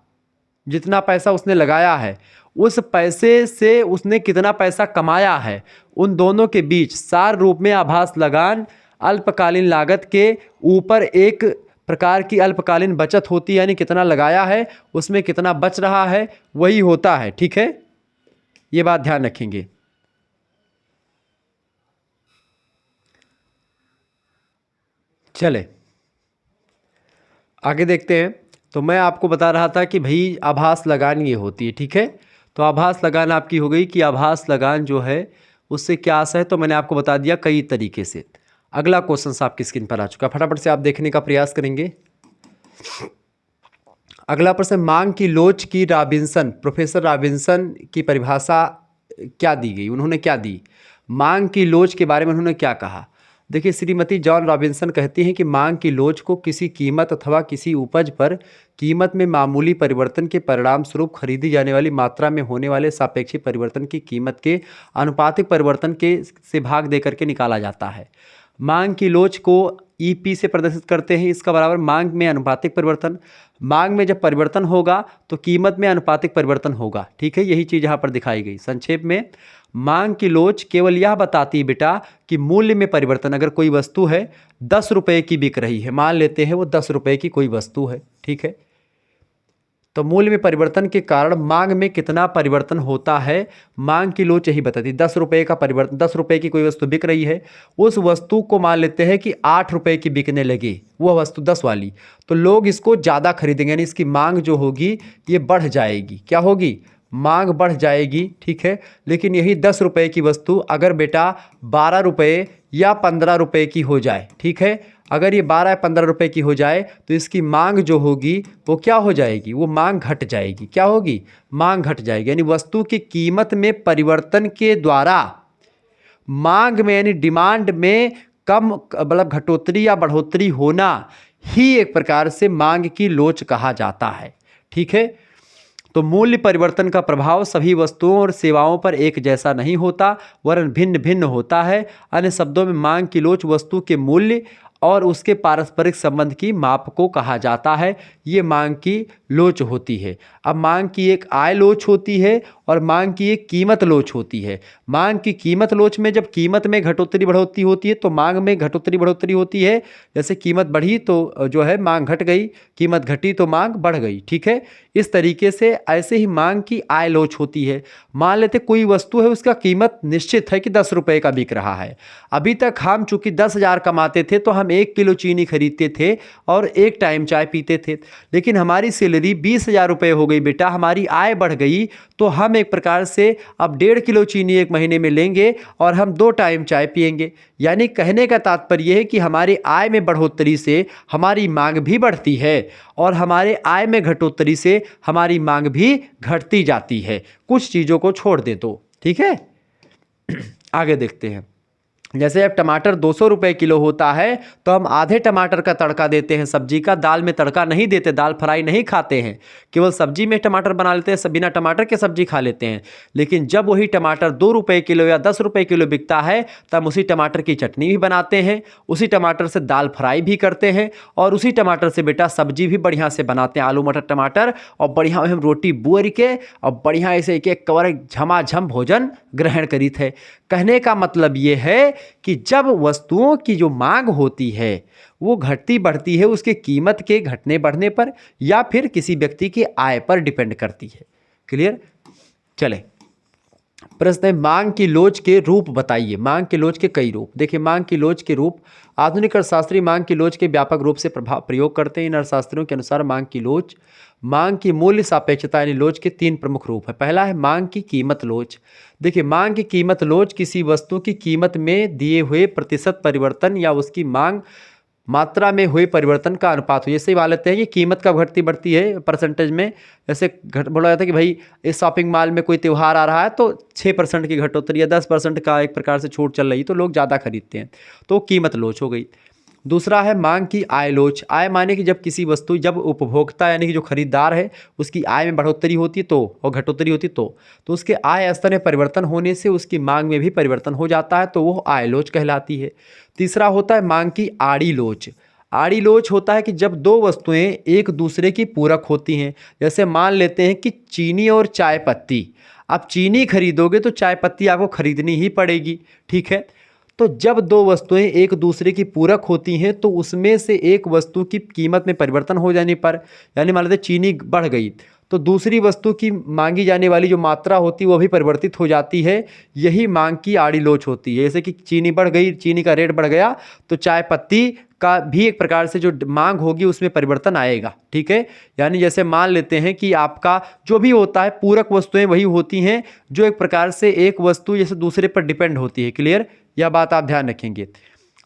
जितना पैसा उसने लगाया है उस पैसे से उसने कितना पैसा कमाया है, उन दोनों के बीच सार रूप में आभास लगान अल्पकालीन लागत के ऊपर एक प्रकार की अल्पकालीन बचत होती है, यानी कितना लगाया है उसमें कितना बच रहा है वही होता है। ठीक है, ये बात ध्यान रखेंगे। चले आगे देखते हैं। तो मैं आपको बता रहा था कि भाई आभास लगान ये होती है, ठीक है। तो आभास लगान आपकी हो गई कि आभास लगान जो है उससे क्या आशा है, तो मैंने आपको बता दिया कई तरीके से। अगला क्वेश्चन आपकी स्क्रीन पर आ चुका, फटाफट से आप देखने का प्रयास करेंगे। अगला प्रश्न, मांग की लोच की रॉबिन्सन, प्रोफेसर रॉबिन्सन की परिभाषा क्या दी गई, उन्होंने क्या दी? मांग की लोच के बारे में उन्होंने क्या कहा? देखिए, श्रीमती जॉन रॉबिन्सन कहती हैं कि मांग की लोच को किसी कीमत अथवा किसी उपज पर कीमत में मामूली परिवर्तन के परिणाम स्वरूप खरीदी जाने वाली मात्रा में होने वाले सापेक्षिक परिवर्तन की कीमत के आनुपातिक परिवर्तन के से भाग देकर के निकाला जाता है। मांग की लोच को ईपी से प्रदर्शित करते हैं, इसका बराबर मांग में अनुपातिक परिवर्तन। मांग में जब परिवर्तन होगा तो कीमत में अनुपातिक परिवर्तन होगा, ठीक है। यही चीज़ यहाँ पर दिखाई गई। संक्षेप में, मांग की लोच केवल यह बताती है बेटा कि मूल्य में परिवर्तन, अगर कोई वस्तु है 10 रुपये की बिक रही है, मान लेते हैं वो 10 रुपये की कोई वस्तु है, ठीक है, तो मूल्य में परिवर्तन के कारण मांग में कितना परिवर्तन होता है, मांग की लोच यही बताती है। 10 रुपये का परिवर्तन, 10 रुपये की कोई वस्तु बिक रही है, उस वस्तु को मान लेते हैं कि 8 रुपये की बिकने लगी, वह वस्तु 10 वाली, तो लोग इसको ज़्यादा खरीदेंगे, यानी इसकी मांग जो होगी ये बढ़ जाएगी। क्या होगी? मांग बढ़ जाएगी, ठीक है। लेकिन यही 10 रुपये की वस्तु अगर बेटा 12 रुपये या 15 रुपये की हो जाए, ठीक है, अगर ये 12 या 15 रुपये की हो जाए तो इसकी मांग जो होगी वो क्या हो जाएगी? वो मांग घट जाएगी। क्या होगी? मांग घट जाएगी। यानी वस्तु की कीमत में परिवर्तन के द्वारा मांग में यानी डिमांड में कम मतलब घटोतरी या बढ़ोतरी होना ही एक प्रकार से मांग की लोच कहा जाता है, ठीक है। तो मूल्य परिवर्तन का प्रभाव सभी वस्तुओं और सेवाओं पर एक जैसा नहीं होता, वरन भिन्न भिन्न होता है। अन्य शब्दों में मांग की लोच वस्तु के मूल्य और उसके पारस्परिक संबंध की माप को कहा जाता है। ये मांग की लोच होती है। अब मांग की एक आय लोच होती है और मांग की एक कीमत लोच होती है। मांग की कीमत लोच में जब कीमत में घटोतरी बढ़ोतरी होती है तो मांग में घटोतरी बढ़ोतरी होती है। जैसे कीमत बढ़ी तो जो है मांग घट गई, कीमत घटी तो मांग बढ़ गई, ठीक है। इस तरीके से ऐसे ही मांग की आय लोच होती है। मान लेते कोई वस्तु है, उसका कीमत निश्चित है कि 10 रुपये का बिक रहा है। अभी तक हम चूंकि 10,000 कमाते थे तो हम 1 किलो चीनी खरीदते थे और एक टाइम चाय पीते थे। लेकिन हमारी सैलरी 20,000 रुपये हो गई बेटा, हमारी आय बढ़ गई, तो हम एक प्रकार से अब 1.5 किलो चीनी एक महीने में लेंगे और हम 2 टाइम चाय पिएंगे। यानी कहने का तात्पर्य है कि हमारे आय में बढ़ोतरी से हमारी मांग भी बढ़ती है और हमारे आय में घटोतरी से हमारी मांग भी घटती जाती है। कुछ चीज़ों को छोड़ दे तो, ठीक है। आगे देखते हैं। जैसे अब टमाटर 200 रुपये किलो होता है तो हम आधे टमाटर का तड़का देते हैं सब्जी का, दाल में तड़का नहीं देते, दाल फ्राई नहीं खाते हैं, केवल सब्जी में टमाटर बना लेते हैं, बिना टमाटर के सब्जी खा लेते हैं। लेकिन जब वही टमाटर 2 रुपये किलो या 10 रुपये किलो बिकता है तब उसी टमाटर की चटनी भी बनाते हैं, उसी टमाटर से दाल फ्राई भी करते हैं और उसी टमाटर से बेटा सब्जी भी बढ़िया से बनाते हैं, आलू मटर टमाटर, और बढ़िया हम रोटी बुअर के और बढ़िया ऐसे एक एक कवर झमाझम भोजन ग्रहण करी थे। कहने का मतलब ये है कि जब वस्तुओं की जो मांग होती है वो घटती बढ़ती है उसके कीमत के घटने बढ़ने पर या फिर किसी व्यक्ति की आय पर डिपेंड करती है। क्लियर? चले, प्रश्न है मांग की लोच के रूप बताइए। मांग की लोच के कई रूप। देखिए, मांग की लोच के रूप, आधुनिक अर्थशास्त्री मांग की लोच के व्यापक रूप से प्रयोग करते हैं। इन अर्थशास्त्रियों के अनुसार मांग की लोच, मांग की मूल्य सापेक्षता यानी लोच के 3 प्रमुख रूप है। पहला है मांग की कीमत लोच। देखिए, मांग की कीमत लोच किसी वस्तु की कीमत में दिए हुए प्रतिशत परिवर्तन या उसकी मांग मात्रा में हुए परिवर्तन का अनुपात हो। जैसे ही मान लेते हैं कि कीमत कब घटती बढ़ती है परसेंटेज में, जैसे बोला जाता है कि भाई इस शॉपिंग मॉल में कोई त्यौहार आ रहा है तो 6% की घटोतरी या 10% का एक प्रकार से छूट चल रही, तो लोग ज़्यादा खरीदते हैं, तो कीमत लोच हो गई। दूसरा है मांग की आय लोच। आय माने कि जब किसी वस्तु, जब उपभोक्ता यानी कि जो खरीदार है उसकी आय में बढ़ोतरी होती तो और घटोतरी होती तो उसके आय स्तर में परिवर्तन होने से उसकी मांग में भी परिवर्तन हो जाता है, तो वो आय लोच कहलाती है। तीसरा होता है मांग की आड़ी लोच। आड़ी लोच होता है कि जब दो वस्तुएं एक दूसरे की पूरक होती हैं। जैसे मान लेते हैं कि चीनी और चाय पत्ती, आप चीनी खरीदोगे तो चाय पत्ती आपको खरीदनी ही पड़ेगी, ठीक है। तो जब दो वस्तुएं एक दूसरे की पूरक होती हैं तो उसमें से एक वस्तु की कीमत में परिवर्तन हो जाने पर, यानी मान लेते चीनी बढ़ गई तो दूसरी वस्तु की मांगी जाने वाली जो मात्रा होती है वो भी परिवर्तित हो जाती है। यही मांग की आड़ी लोच होती है। जैसे कि चीनी बढ़ गई, चीनी का रेट बढ़ गया तो चाय पत्ती का भी एक प्रकार से जो मांग होगी उसमें परिवर्तन आएगा। ठीक है, यानी जैसे मान लेते हैं कि आपका जो भी होता है पूरक वस्तुएं वही होती हैं जो एक प्रकार से एक वस्तु जैसे दूसरे पर डिपेंड होती है। क्लियर, यह बात आप ध्यान रखेंगे।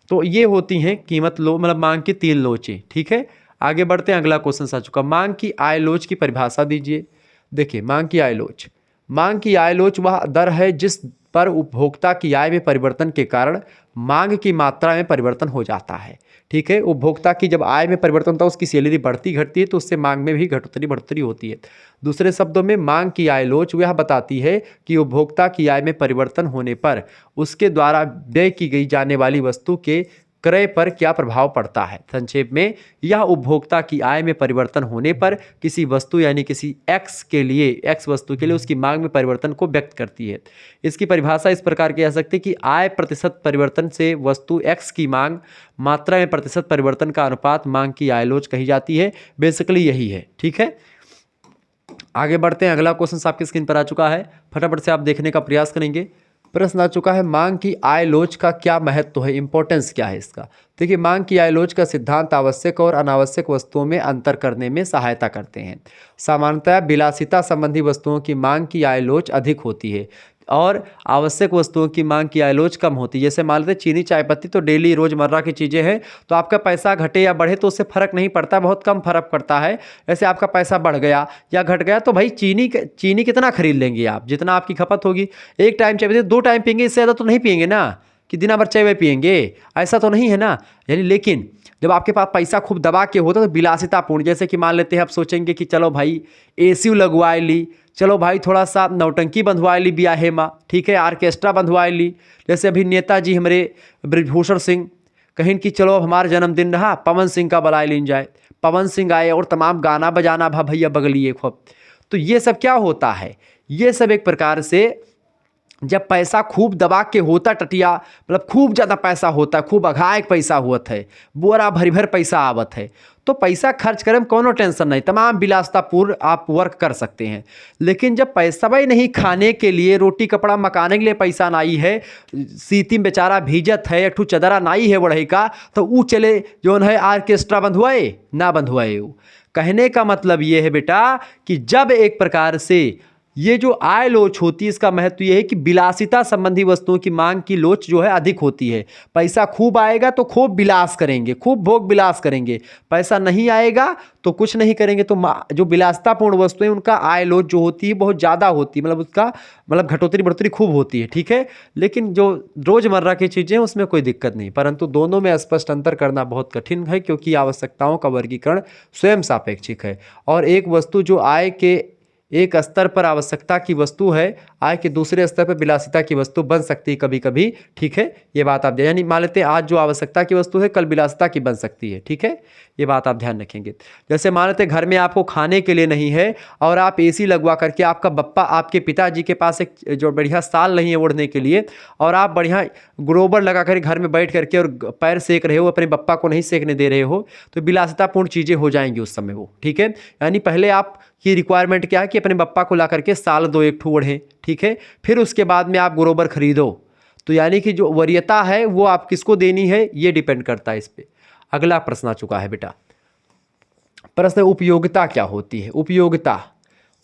तो ये होती हैं कीमत लो मतलब मांग की 3 लोचें। ठीक है, आगे बढ़ते हैं, अगला क्वेश्चन आ चुका। मांग की आय लोच की परिभाषा दीजिए। देखिए, मांग की आय लोच, मांग की आय लोच वह दर है जिस पर उपभोक्ता की आय में परिवर्तन के कारण मांग की मात्रा में परिवर्तन हो जाता है। ठीक है, उपभोक्ता की जब आय में परिवर्तन होता है, उसकी सैलरी बढ़ती घटती है, तो उससे मांग में भी घटोतरी बढ़ोतरी होती है। दूसरे शब्दों में मांग की आय लोच वह बताती है कि उपभोक्ता की आय में परिवर्तन होने पर उसके द्वारा व्यय की गई जाने वाली वस्तु के क्रय पर क्या प्रभाव पड़ता है। संक्षेप में, यह उपभोक्ता की आय में परिवर्तन होने पर किसी वस्तु यानी किसी एक्स वस्तु के लिए उसकी मांग में परिवर्तन को व्यक्त करती है। इसकी परिभाषा इस प्रकार की जा सकती है कि आय प्रतिशत परिवर्तन से वस्तु एक्स की मांग मात्रा में प्रतिशत परिवर्तन का अनुपात मांग की आय लोच कही जाती है। बेसिकली यही है। ठीक है, आगे बढ़ते हैं, अगला क्वेश्चन आपकी स्क्रीन पर आ चुका है, फटाफट से आप देखने का प्रयास करेंगे। प्रश्न आ चुका है, मांग की आय लोच का क्या महत्व है, इंपॉर्टेंस क्या है इसका। देखिए, मांग की आय लोच का सिद्धांत आवश्यक और अनावश्यक वस्तुओं में अंतर करने में सहायता करते हैं। सामान्यतः विलासिता संबंधी वस्तुओं की मांग की आय लोच अधिक होती है और आवश्यक वस्तुओं की मांग की आय लोच कम होती है। जैसे मान लेते चीनी चाय पत्ती तो डेली रोजमर्रा की चीज़ें हैं, तो आपका पैसा घटे या बढ़े तो उससे फर्क नहीं पड़ता, बहुत कम फर्क पड़ता है। ऐसे आपका पैसा बढ़ गया या घट गया तो भाई चीनी कितना खरीद लेंगे आप, जितना आपकी खपत होगी। एक टाइम चाय पत्ती 2 टाइम पियेंगे, इससे ज़्यादा तो नहीं पियेंगे ना, कि दिन भर चाय पियेंगे, ऐसा तो नहीं है ना। यानी लेकिन जब आपके पास पैसा खूब दबा के होता तो विलासितापूर्ण, जैसे कि मान लेते हैं आप सोचेंगे कि चलो भाई एसी लगवा ली, चलो भाई थोड़ा सा नौटंकी बंधवा ली ब्याहे में, ठीक है, आर्केस्ट्रा बंधवा ली। जैसे अभी नेताजी हमारे ब्रिजभूषण सिंह कहीं कि चलो अब हमारा जन्मदिन रहा, पवन सिंह का बुला लीन जाए, पवन सिंह आए और तमाम गाना बजाना भा भैया बगलिए खूब। तो ये सब क्या होता है, ये सब एक प्रकार से जब पैसा खूब दबा के होता टटिया, मतलब खूब ज़्यादा पैसा होता है, खूब अघायक पैसा हुआ है, बोरा भरी भर पैसा आवत है, तो पैसा खर्च करें में कोनो टेंशन नहीं, तमाम विलासितापूर्ण आप वर्क कर सकते हैं। लेकिन जब पैसा भाई नहीं, खाने के लिए रोटी कपड़ा मकाने के लिए पैसा नाई है, सीती में बेचारा भीजत है, एक ठू चदरा नाई है बढ़ई का, तो वो चले जो है आर्केस्ट्रा बंधुआए ना बंधुआए। कहने का मतलब ये है बेटा कि जब एक प्रकार से ये जो आय लोच होती है, इसका महत्व ये है कि विलासिता संबंधी वस्तुओं की मांग की लोच जो है अधिक होती है। पैसा खूब आएगा तो खूब विलास करेंगे, खूब भोग विलास करेंगे, पैसा नहीं आएगा तो कुछ नहीं करेंगे। तो जो विलासितापूर्ण वस्तुएं उनका आय लोच जो होती है बहुत ज़्यादा होती है, मतलब उसका मतलब घटोतरी बढ़ोतरी खूब होती है। ठीक है, लेकिन जो रोज़मर्रा की चीज़ें हैं उसमें कोई दिक्कत नहीं, परंतु दोनों में स्पष्ट अंतर करना बहुत कठिन है, क्योंकि आवश्यकताओं का वर्गीकरण स्वयं सापेक्षिक है। और एक वस्तु जो आय के एक स्तर पर आवश्यकता की वस्तु है, आय के दूसरे स्तर पर विलासिता की वस्तु बन सकती है कभी कभी। ठीक है, ये बात आप यानी मान लेते हैं आज जो आवश्यकता की वस्तु है कल विलासिता की बन सकती है। ठीक है, ये बात आप ध्यान रखेंगे। जैसे मान लेते हैं घर में आपको खाने के लिए नहीं है और आप एसी लगवा करके, आपका बप्पा आपके पिताजी के पास एक जो बढ़िया साल नहीं है ओढ़ने के लिए, और आप बढ़िया ग्लोबर लगा कर घर में बैठ करके और पैर सेक रहे हो, अपने बप्पा को नहीं सेकने दे रहे हो, तो विलासितापूर्ण चीज़ें हो जाएंगी उस समय वो। ठीक है, यानी पहले आप की रिक्वायरमेंट क्या है कि अपने बप्पा को ला करके साल दो एक ठू ओढ़ें। ठीक है, फिर उसके बाद में आप ग्लोबर खरीदो। तो यानी कि जो वरीयता है वो आप किसको देनी है ये डिपेंड करता है इस पर। अगला प्रश्न आ चुका है बेटा, प्रश्न उपयोगिता क्या होती है।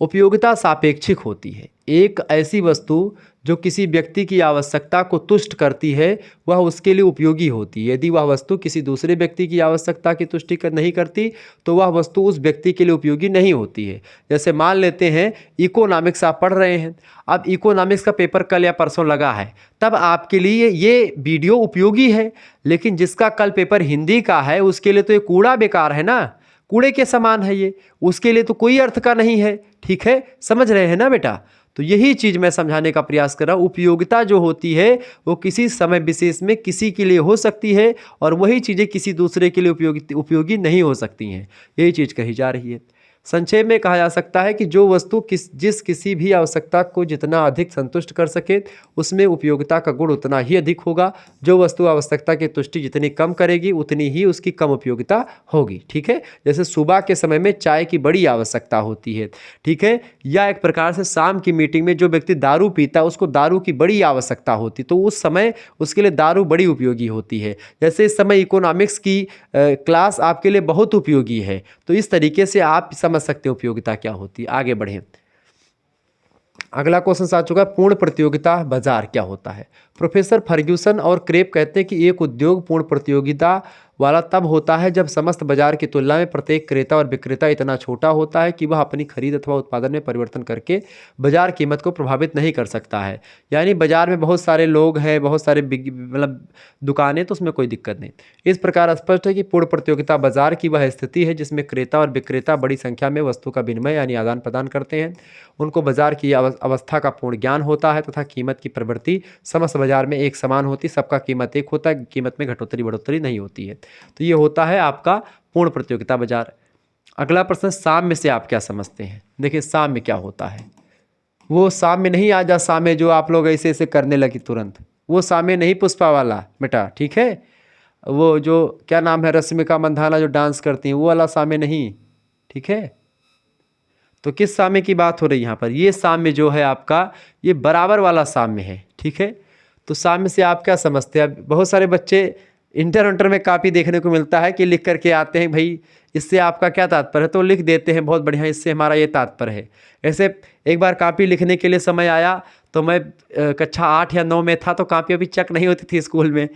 उपयोगिता सापेक्षिक होती है। एक ऐसी वस्तु जो किसी व्यक्ति की आवश्यकता को तुष्ट करती है वह उसके लिए उपयोगी होती है। यदि वह वस्तु किसी दूसरे व्यक्ति की आवश्यकता की तुष्टि नहीं करती तो वह वस्तु उस व्यक्ति के लिए उपयोगी नहीं होती है। जैसे मान लेते हैं इकोनॉमिक्स आप पढ़ रहे हैं, अब इकोनॉमिक्स का पेपर कल या परसों लगा है, तब आपके लिए ये वीडियो उपयोगी है, लेकिन जिसका कल पेपर हिंदी का है उसके लिए तो ये कूड़ा बेकार है ना, कूड़े के समान है ये, उसके लिए तो कोई अर्थ का नहीं है। ठीक है, समझ रहे हैं ना बेटा। तो यही चीज़ मैं समझाने का प्रयास कर रहा हूँ। उपयोगिता जो होती है वो किसी समय विशेष में किसी के लिए हो सकती है और वही चीज़ें किसी दूसरे के लिए उपयोगी नहीं हो सकती हैं, यही चीज़ कही जा रही है। संक्षेप में कहा जा सकता है कि जो वस्तु किसी भी आवश्यकता को जितना अधिक संतुष्ट कर सके उसमें उपयोगिता का गुण उतना ही अधिक होगा। जो वस्तु आवश्यकता की तुष्टि जितनी कम करेगी उतनी ही उसकी कम उपयोगिता होगी। ठीक है, जैसे सुबह के समय में चाय की बड़ी आवश्यकता होती है। ठीक है, या एक प्रकार से शाम की मीटिंग में जो व्यक्ति दारू पीता है उसको दारू की बड़ी आवश्यकता होती, तो उस समय उसके लिए दारू बड़ी उपयोगी होती है। जैसे इस समय इकोनॉमिक्स की क्लास आपके लिए बहुत उपयोगी है। तो इस तरीके से आप समझ सकते हो उपयोगिता क्या होती है। आगे बढ़ें। अगला क्वेश्चन आ चुका है, पूर्ण प्रतियोगिता बाजार क्या होता है। प्रोफेसर फर्ग्यूसन और क्रेप कहते हैं कि एक उद्योग पूर्ण प्रतियोगिता वाला तब होता है जब समस्त बाजार की तुलना में प्रत्येक क्रेता और विक्रेता इतना छोटा होता है कि वह अपनी खरीद अथवा उत्पादन में परिवर्तन करके बाजार कीमत को प्रभावित नहीं कर सकता है। यानी बाजार में बहुत सारे लोग हैं, बहुत सारे मतलब दुकानें, तो उसमें कोई दिक्कत नहीं। इस प्रकार स्पष्ट है कि पूर्ण प्रतियोगिता बाजार की वह स्थिति है जिसमें क्रेता और विक्रेता बड़ी संख्या में वस्तु का विनिमय यानी आदान प्रदान करते हैं। उनको बाजार की अवस्था का पूर्ण ज्ञान होता है तथा कीमत की प्रवृत्ति समस्त बाजार में एक समान होती, सबका कीमत एक होता है, कीमत में घटोतरी बढ़ोतरी नहीं होती है। तो ये होता है आपका पूर्ण प्रतियोगिता बाजार। अगला प्रश्न, साम्य से आप क्या समझते हैं। देखिए साम्य क्या होता है। वो साम्य नहीं आ जा साम्य जो आप लोग ऐसे ऐसे करने लगी तुरंत, वो साम्य नहीं पुष्पा वाला बेटा। ठीक है, वो जो क्या नाम है रश्मिका मंधाना जो डांस करती हैं वो वाला साम्य नहीं। ठीक है, तो किस साम्य की बात हो रही है यहाँ पर। ये साम्य जो है आपका ये बराबर वाला साम्य है। ठीक है, तो साम्य से आप क्या समझते हैं। बहुत सारे बच्चे इंटर में काफ़ी देखने को मिलता है कि लिख करके आते हैं भाई इससे आपका क्या तात्पर्य है, तो लिख देते हैं बहुत बढ़िया इससे हमारा ये तात्पर्य है। ऐसे एक बार कापी लिखने के लिए समय आया तो मैं कक्षा 8 या 9 में था, तो कापी अभी चेक नहीं होती थी स्कूल में,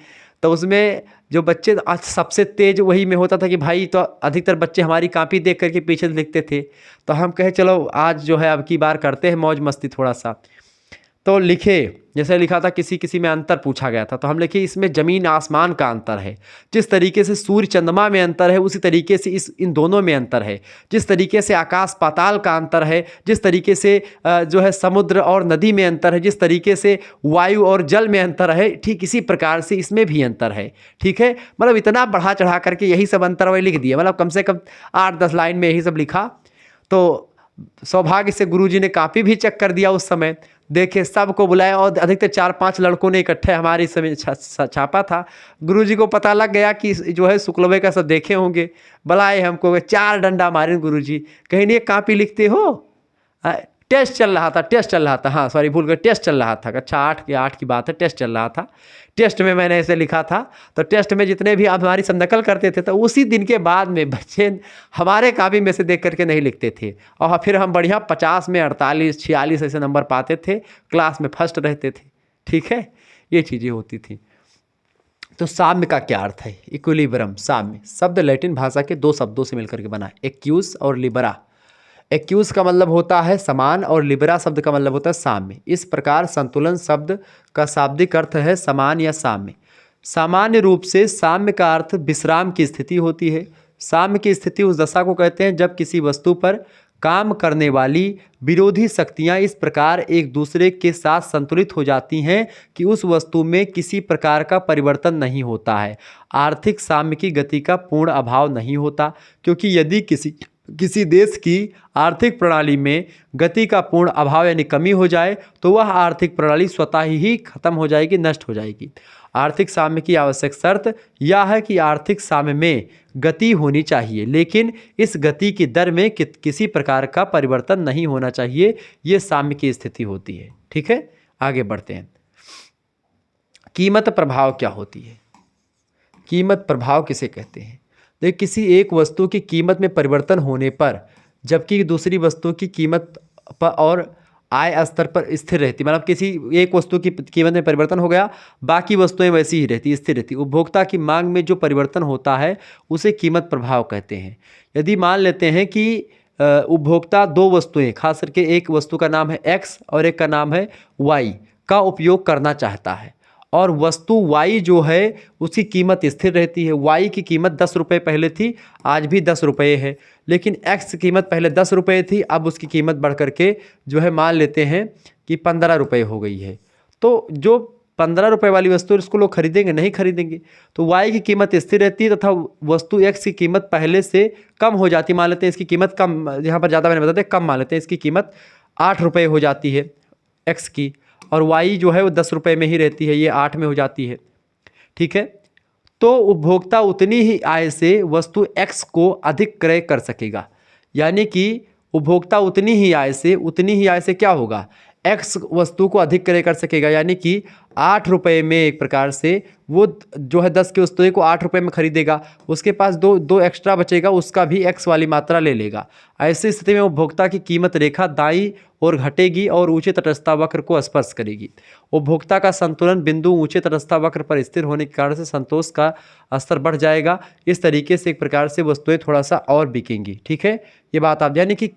तो उसमें जो बच्चे सबसे तेज वही में होता था कि भाई, तो अधिकतर बच्चे हमारी कापी देख करके पीछे लिखते थे। तो हम कहे चलो आज जो है अब की बार करते हैं मौज मस्ती थोड़ा सा, तो लिखे जैसे लिखा था किसी में अंतर पूछा गया था, तो हम लिखे इसमें ज़मीन आसमान का अंतर है। जिस तरीके से सूर्य चंद्रमा में अंतर है उसी तरीके से इन दोनों में अंतर है। जिस तरीके से आकाश पाताल का अंतर है, जिस तरीके से जो है समुद्र और नदी में अंतर है, जिस तरीके से वायु और जल में अंतर है, ठीक इसी प्रकार से इसमें भी अंतर है। ठीक है, मतलब इतना बढ़ा चढ़ा करके यही सब अंतर वही लिख दिया, मतलब कम से कम 8-10 लाइन में यही सब लिखा। तो सौभाग्य से गुरुजी ने कापी भी चेक कर दिया उस समय, देखे सबको बुलाया और अधिकतर 4-5 लड़कों ने इकट्ठे हमारे समय छापा था। गुरुजी को पता लग गया कि जो है शुक्लवे का सब देखे होंगे, बुलाए हमको, 4 डंडा मारे गुरुजी, कहीं नहीं कापी लिखते हो। टेस्ट चल रहा था, हाँ सॉरी भूल गए, टेस्ट चल रहा था, अच्छा 8 की बात है, टेस्ट चल रहा था। टेस्ट में मैंने ऐसे लिखा था, तो टेस्ट में जितने भी आप हमारी सब नकल करते थे तो उसी दिन के बाद में बच्चे हमारे कापी में से देख करके नहीं लिखते थे, और फिर हम बढ़िया 50 में 48-46 ऐसे नंबर पाते थे, क्लास में फर्स्ट रहते थे। ठीक है, ये चीज़ें होती थी। तो साम्य का क्या अर्थ है। इक्विलिब्रियम, साम्य शब्द लैटिन भाषा के 2 शब्दों से मिलकर के बना है, एक्यूस और लिबरा। एक्यूस का मतलब होता है समान और लिबरा शब्द का मतलब होता है साम्य। इस प्रकार संतुलन शब्द का शाब्दिक अर्थ है समान या साम्य। सामान्य रूप से साम्य का अर्थ विश्राम की स्थिति होती है। साम्य की स्थिति उस दशा को कहते हैं जब किसी वस्तु पर काम करने वाली विरोधी शक्तियां इस प्रकार एक दूसरे के साथ संतुलित हो जाती हैं कि उस वस्तु में किसी प्रकार का परिवर्तन नहीं होता है। आर्थिक साम्य की गति का पूर्ण अभाव नहीं होता, क्योंकि यदि किसी देश की आर्थिक प्रणाली में गति का पूर्ण अभाव यानी कमी हो जाए तो वह आर्थिक प्रणाली स्वतः ही खत्म हो जाएगी, नष्ट हो जाएगी। आर्थिक साम्य की आवश्यक शर्त यह है कि आर्थिक साम्य में गति होनी चाहिए, लेकिन इस गति की दर में किसी प्रकार का परिवर्तन नहीं होना चाहिए। ये साम्य की स्थिति होती है। ठीक है, आगे बढ़ते हैं। कीमत प्रभाव क्या होती है। कीमत प्रभाव किसे कहते हैं। देखिए, किसी एक वस्तु की कीमत में परिवर्तन होने पर जबकि दूसरी वस्तु की कीमत पर और आय स्तर पर स्थिर रहती, मतलब किसी एक वस्तु की कीमत में परिवर्तन हो गया, बाकी वस्तुएं वैसी ही रहती, स्थिर रहती। उपभोक्ता की मांग में जो परिवर्तन होता है उसे कीमत प्रभाव कहते हैं। यदि मान लेते हैं कि उपभोक्ता 2 वस्तुएं, खास करके एक वस्तु का नाम है X और एक का नाम है Y का उपयोग करना चाहता है, और वस्तु Y जो है उसकी कीमत स्थिर रहती है। Y की कीमत 10 रुपये पहले थी, आज भी 10 रुपये है, लेकिन X की कीमत पहले 10 रुपये थी, अब उसकी कीमत बढ़ करके जो है मान लेते हैं कि 15 रुपये हो गई है। तो जो ₹15 वाली वस्तु इसको लोग खरीदेंगे नहीं खरीदेंगे। तो y की कीमत स्थिर रहती है तथा वस्तु x की कीमत पहले से कम हो जाती है। मान लेते हैं इसकी कीमत कम, यहाँ पर ज़्यादा मैंने बता दिया, कम मान लेते हैं इसकी कीमत ₹8 हो जाती है x की, और y जो है वो ₹10 में ही रहती है, ये 8 में हो जाती है। ठीक है, तो उपभोक्ता उतनी ही आय से वस्तु x को अधिक क्रय कर सकेगा। यानी कि उपभोक्ता उतनी ही आय से क्या होगा, x वस्तु को अधिक क्रय कर सकेगा। यानी कि ₹8 में एक प्रकार से वो जो है 10 की वस्तु को ₹8 में खरीदेगा, उसके पास दो एक्स्ट्रा बचेगा, उसका भी x वाली मात्रा ले लेगा। ऐसी स्थिति में उपभोक्ता की कीमत रेखा दाईं ओर घटेगी और ऊंचे तटस्थता वक्र को स्पर्श करेगी। उपभोक्ता का संतुलन बिंदु ऊंचे तटस्थता वक्र पर स्थिर होने के कारण से संतोष का स्तर बढ़ जाएगा। इस तरीके से एक प्रकार से वस्तुएं थोड़ा सा और बिकेंगी। ठीक है, ये बात आप, यानी कि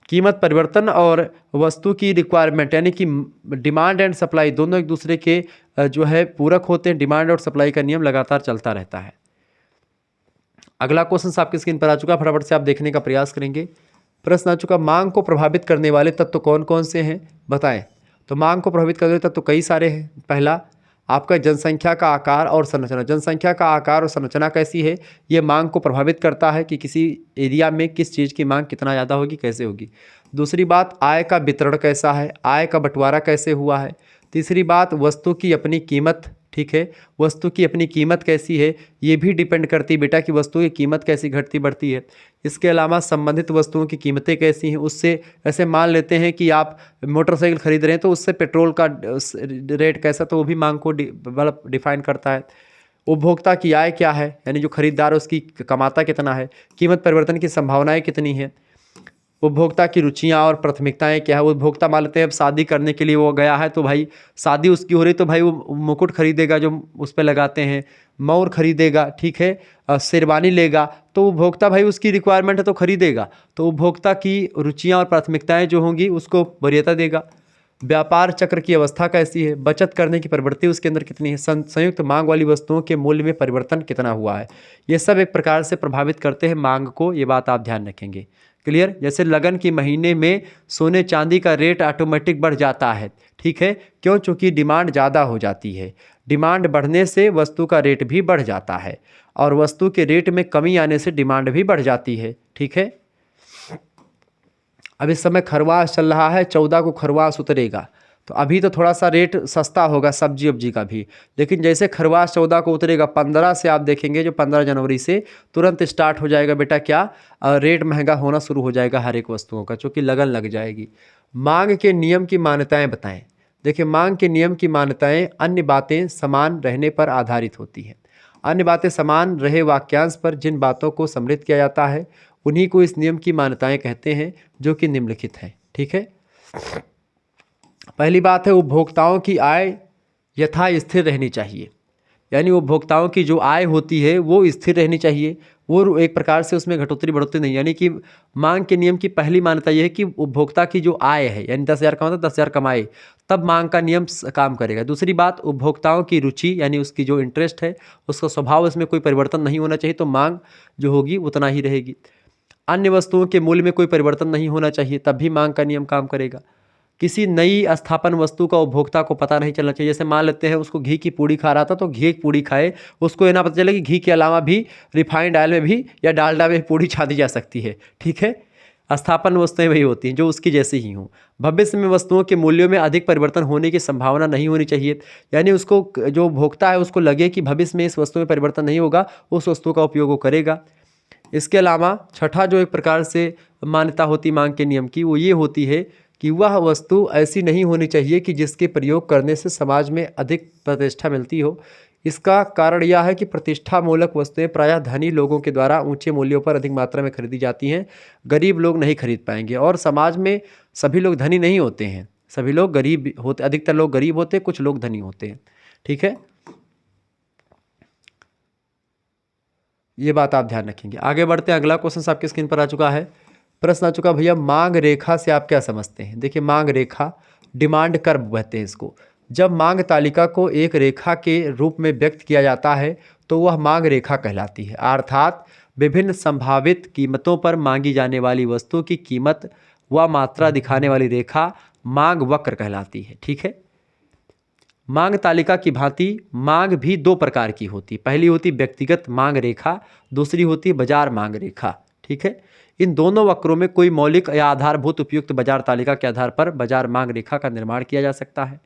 कीमत परिवर्तन और वस्तु की रिक्वायरमेंट, यानी कि डिमांड एंड सप्लाई दोनों एक दूसरे के जो है पूरक होते हैं। डिमांड और सप्लाई का नियम लगातार चलता रहता है। अगला क्वेश्चन आपकी स्क्रीन पर आ चुका, फटाफट से आप देखने का प्रयास करेंगे। प्रश्न आ चुका, मांग को प्रभावित करने वाले तत्व कौन कौन से हैं बताएं। तो मांग को प्रभावित करने वाले तत्व कई सारे हैं। पहला आपका जनसंख्या का आकार और संरचना। जनसंख्या का आकार और संरचना कैसी है, ये मांग को प्रभावित करता है कि किसी एरिया में किस चीज़ की मांग कितना ज़्यादा होगी, कैसे होगी। दूसरी बात, आय का वितरण कैसा है, आय का बंटवारा कैसे हुआ है। तीसरी बात, वस्तु की अपनी कीमत। ठीक है, वस्तु की अपनी कीमत कैसी है, ये भी डिपेंड करती है बेटा कि वस्तु की कीमत कैसी घटती बढ़ती है। इसके अलावा संबंधित वस्तुओं की कीमतें कैसी हैं, उससे ऐसे मान लेते हैं कि आप मोटरसाइकिल खरीद रहे हैं तो उससे पेट्रोल का रेट कैसा, तो वो भी मांग को मतलब डिफाइन करता है। उपभोक्ता की आय क्या है, यानी जो खरीदार है उसकी कमाता कितना है। कीमत परिवर्तन की संभावनाएं कितनी है। उपभोक्ता की रुचियां और प्राथमिकताएं क्या है। उपभोक्ता मान लेते हैं अब शादी करने के लिए वो गया है, तो भाई शादी उसकी हो रही तो भाई वो मुकुट खरीदेगा जो उस पर लगाते हैं, मौर खरीदेगा, ठीक है, शेरवानी लेगा, तो उपभोक्ता भाई उसकी रिक्वायरमेंट है तो खरीदेगा। तो उपभोक्ता की रुचियां और प्राथमिकताएं जो होंगी उसको वरीयता देगा। व्यापार चक्र की अवस्था कैसी है, बचत करने की प्रवृत्ति उसके अंदर कितनी है, संयुक्त मांग वाली वस्तुओं के मूल्य में परिवर्तन कितना हुआ है। ये सब एक प्रकार से प्रभावित करते हैं मांग को, ये बात आप ध्यान रखेंगे। क्लियर। जैसे लगन के महीने में सोने चांदी का रेट ऑटोमेटिक बढ़ जाता है, ठीक है, क्यों, चूँकि डिमांड ज़्यादा हो जाती है। डिमांड बढ़ने से वस्तु का रेट भी बढ़ जाता है और वस्तु के रेट में कमी आने से डिमांड भी बढ़ जाती है। ठीक है, अब इस समय खरवास चल रहा है, 14 को खरवास उतरेगा, तो अभी तो थोड़ा सा रेट सस्ता होगा सब्जी वब्जी का भी, लेकिन जैसे खरवास 14 को उतरेगा, 15 से आप देखेंगे जो 15 जनवरी से तुरंत स्टार्ट हो जाएगा बेटा क्या, रेट महंगा होना शुरू हो जाएगा हर एक वस्तुओं का, चूँकि लगन लग जाएगी। मांग के नियम की मान्यताएं बताएं। देखिए, मांग के नियम की मान्यताएं अन्य बातें समान रहने पर आधारित होती हैं। अन्य बातें समान रहे वाक्यांश पर जिन बातों को सम्मिलित किया जाता है उन्हीं को इस नियम की मान्यताएं कहते हैं, जो कि निम्नलिखित हैं। ठीक है, पहली बात है उपभोक्ताओं की आय यथा स्थिर रहनी चाहिए, यानी उपभोक्ताओं की जो आय होती है वो स्थिर रहनी चाहिए, वो एक प्रकार से उसमें घटोतरी बढ़ोतरी नहीं। यानी कि मांग के नियम की पहली मान्यता यह है कि उपभोक्ता की जो आय है, यानी 10,000 कमाता 10,000 कमाए, तब मांग का नियम काम करेगा। दूसरी बात, उपभोक्ताओं की रुचि यानी उसकी जो इंटरेस्ट है, उसका स्वभाव, इसमें कोई परिवर्तन नहीं होना चाहिए, तो मांग जो होगी उतना ही रहेगी। अन्य वस्तुओं के मूल्य में कोई परिवर्तन नहीं होना चाहिए, तब भी मांग का नियम काम करेगा। किसी नई स्थापन वस्तु का उपभोक्ता को पता नहीं चलना चाहिए। जैसे मान लेते हैं उसको घी की पूड़ी खा रहा था, तो घी की पूड़ी खाए, उसको ये ना पता चले कि घी के अलावा भी रिफाइंड ऑयल में भी या डालडा में पूड़ी छानी जा सकती है। ठीक है, स्थापन वस्तुएं वही होती हैं जो उसकी जैसी ही हों। भविष्य में वस्तुओं के मूल्यों में अधिक परिवर्तन होने की संभावना नहीं होनी चाहिए, यानी उसको जो उपभोक्ता है उसको लगे कि भविष्य में इस वस्तु में परिवर्तन नहीं होगा, उस वस्तु का उपयोग वो करेगा। इसके अलावा छठा जो एक प्रकार से मान्यता होती मांग के नियम की, वो ये होती है कि वह वस्तु ऐसी नहीं होनी चाहिए कि जिसके प्रयोग करने से समाज में अधिक प्रतिष्ठा मिलती हो। इसका कारण यह है कि प्रतिष्ठा मूलक वस्तुएं प्रायः धनी लोगों के द्वारा ऊंचे मूल्यों पर अधिक मात्रा में खरीदी जाती हैं, गरीब लोग नहीं खरीद पाएंगे। और समाज में सभी लोग धनी नहीं होते हैं, सभी लोग गरीब होते, अधिकतर लोग गरीब होते हैं, कुछ लोग धनी होते हैं। ठीक है, ये बात आप ध्यान रखेंगे। आगे बढ़ते हैं, अगला क्वेश्चन आपकी स्क्रीन पर आ चुका है। प्रश्न आ चुका, भैया मांग रेखा से आप क्या समझते हैं। देखिए, मांग रेखा, डिमांड कर्व कहते हैं इसको। जब मांग तालिका को एक रेखा के रूप में व्यक्त किया जाता है तो वह मांग रेखा कहलाती है, अर्थात विभिन्न संभावित कीमतों पर मांगी जाने वाली वस्तु की कीमत व मात्रा दिखाने वाली रेखा मांग वक्र कहलाती है। ठीक है, मांग तालिका की भांति मांग भी दो प्रकार की होती है। पहली होती व्यक्तिगत मांग रेखा, दूसरी होती बाजार मांग रेखा। ठीक है, इन दोनों वक्रों में कोई मौलिक या आधारभूत उपयुक्त बाजार तालिका के आधार पर बाजार मांग रेखा का निर्माण किया जा सकता है।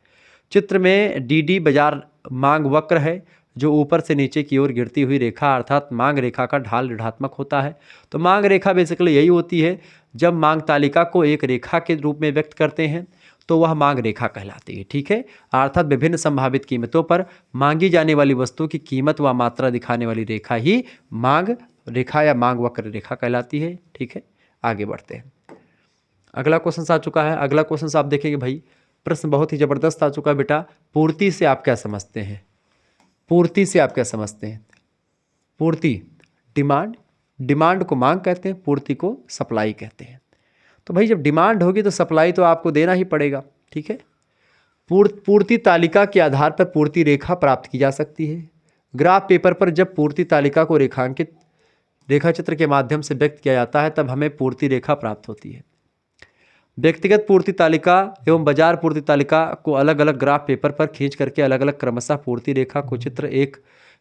चित्र में डी बाजार मांग वक्र है, जो ऊपर से नीचे की ओर गिरती हुई रेखा अर्थात मांग रेखा का ढाल ऋणात्मक होता है। तो मांग रेखा बेसिकली यही होती है, जब मांग तालिका को एक रेखा के रूप में व्यक्त करते हैं तो वह मांग रेखा कहलाती है। ठीक है, अर्थात विभिन्न संभावित कीमतों पर मांगी जाने वाली वस्तु की कीमत व मात्रा दिखाने वाली रेखा ही मांग रेखा या मांग वक्र रेखा कहलाती है। ठीक है, आगे बढ़ते हैं। अगला क्वेश्चन आ चुका है। अगला क्वेश्चन आप देखेंगे भाई, प्रश्न बहुत ही जबरदस्त आ चुका है बेटा। पूर्ति से आप क्या समझते हैं? पूर्ति से आप क्या समझते हैं? पूर्ति डिमांड, डिमांड को मांग कहते हैं, पूर्ति को सप्लाई कहते हैं। तो भाई जब डिमांड होगी तो सप्लाई तो आपको देना ही पड़ेगा। ठीक है, पूर्ति तालिका के आधार पर पूर्ति रेखा प्राप्त की जा सकती है। ग्राफ पेपर पर जब पूर्ति तालिका को रेखांकित रेखा चित्र के माध्यम से व्यक्त किया जाता है तब हमें पूर्ति रेखा प्राप्त होती है। व्यक्तिगत पूर्ति तालिका एवं बाजार पूर्ति तालिका को अलग अलग ग्राफ पेपर पर खींच करके अलग अलग क्रमशः पूर्ति रेखा को चित्र 1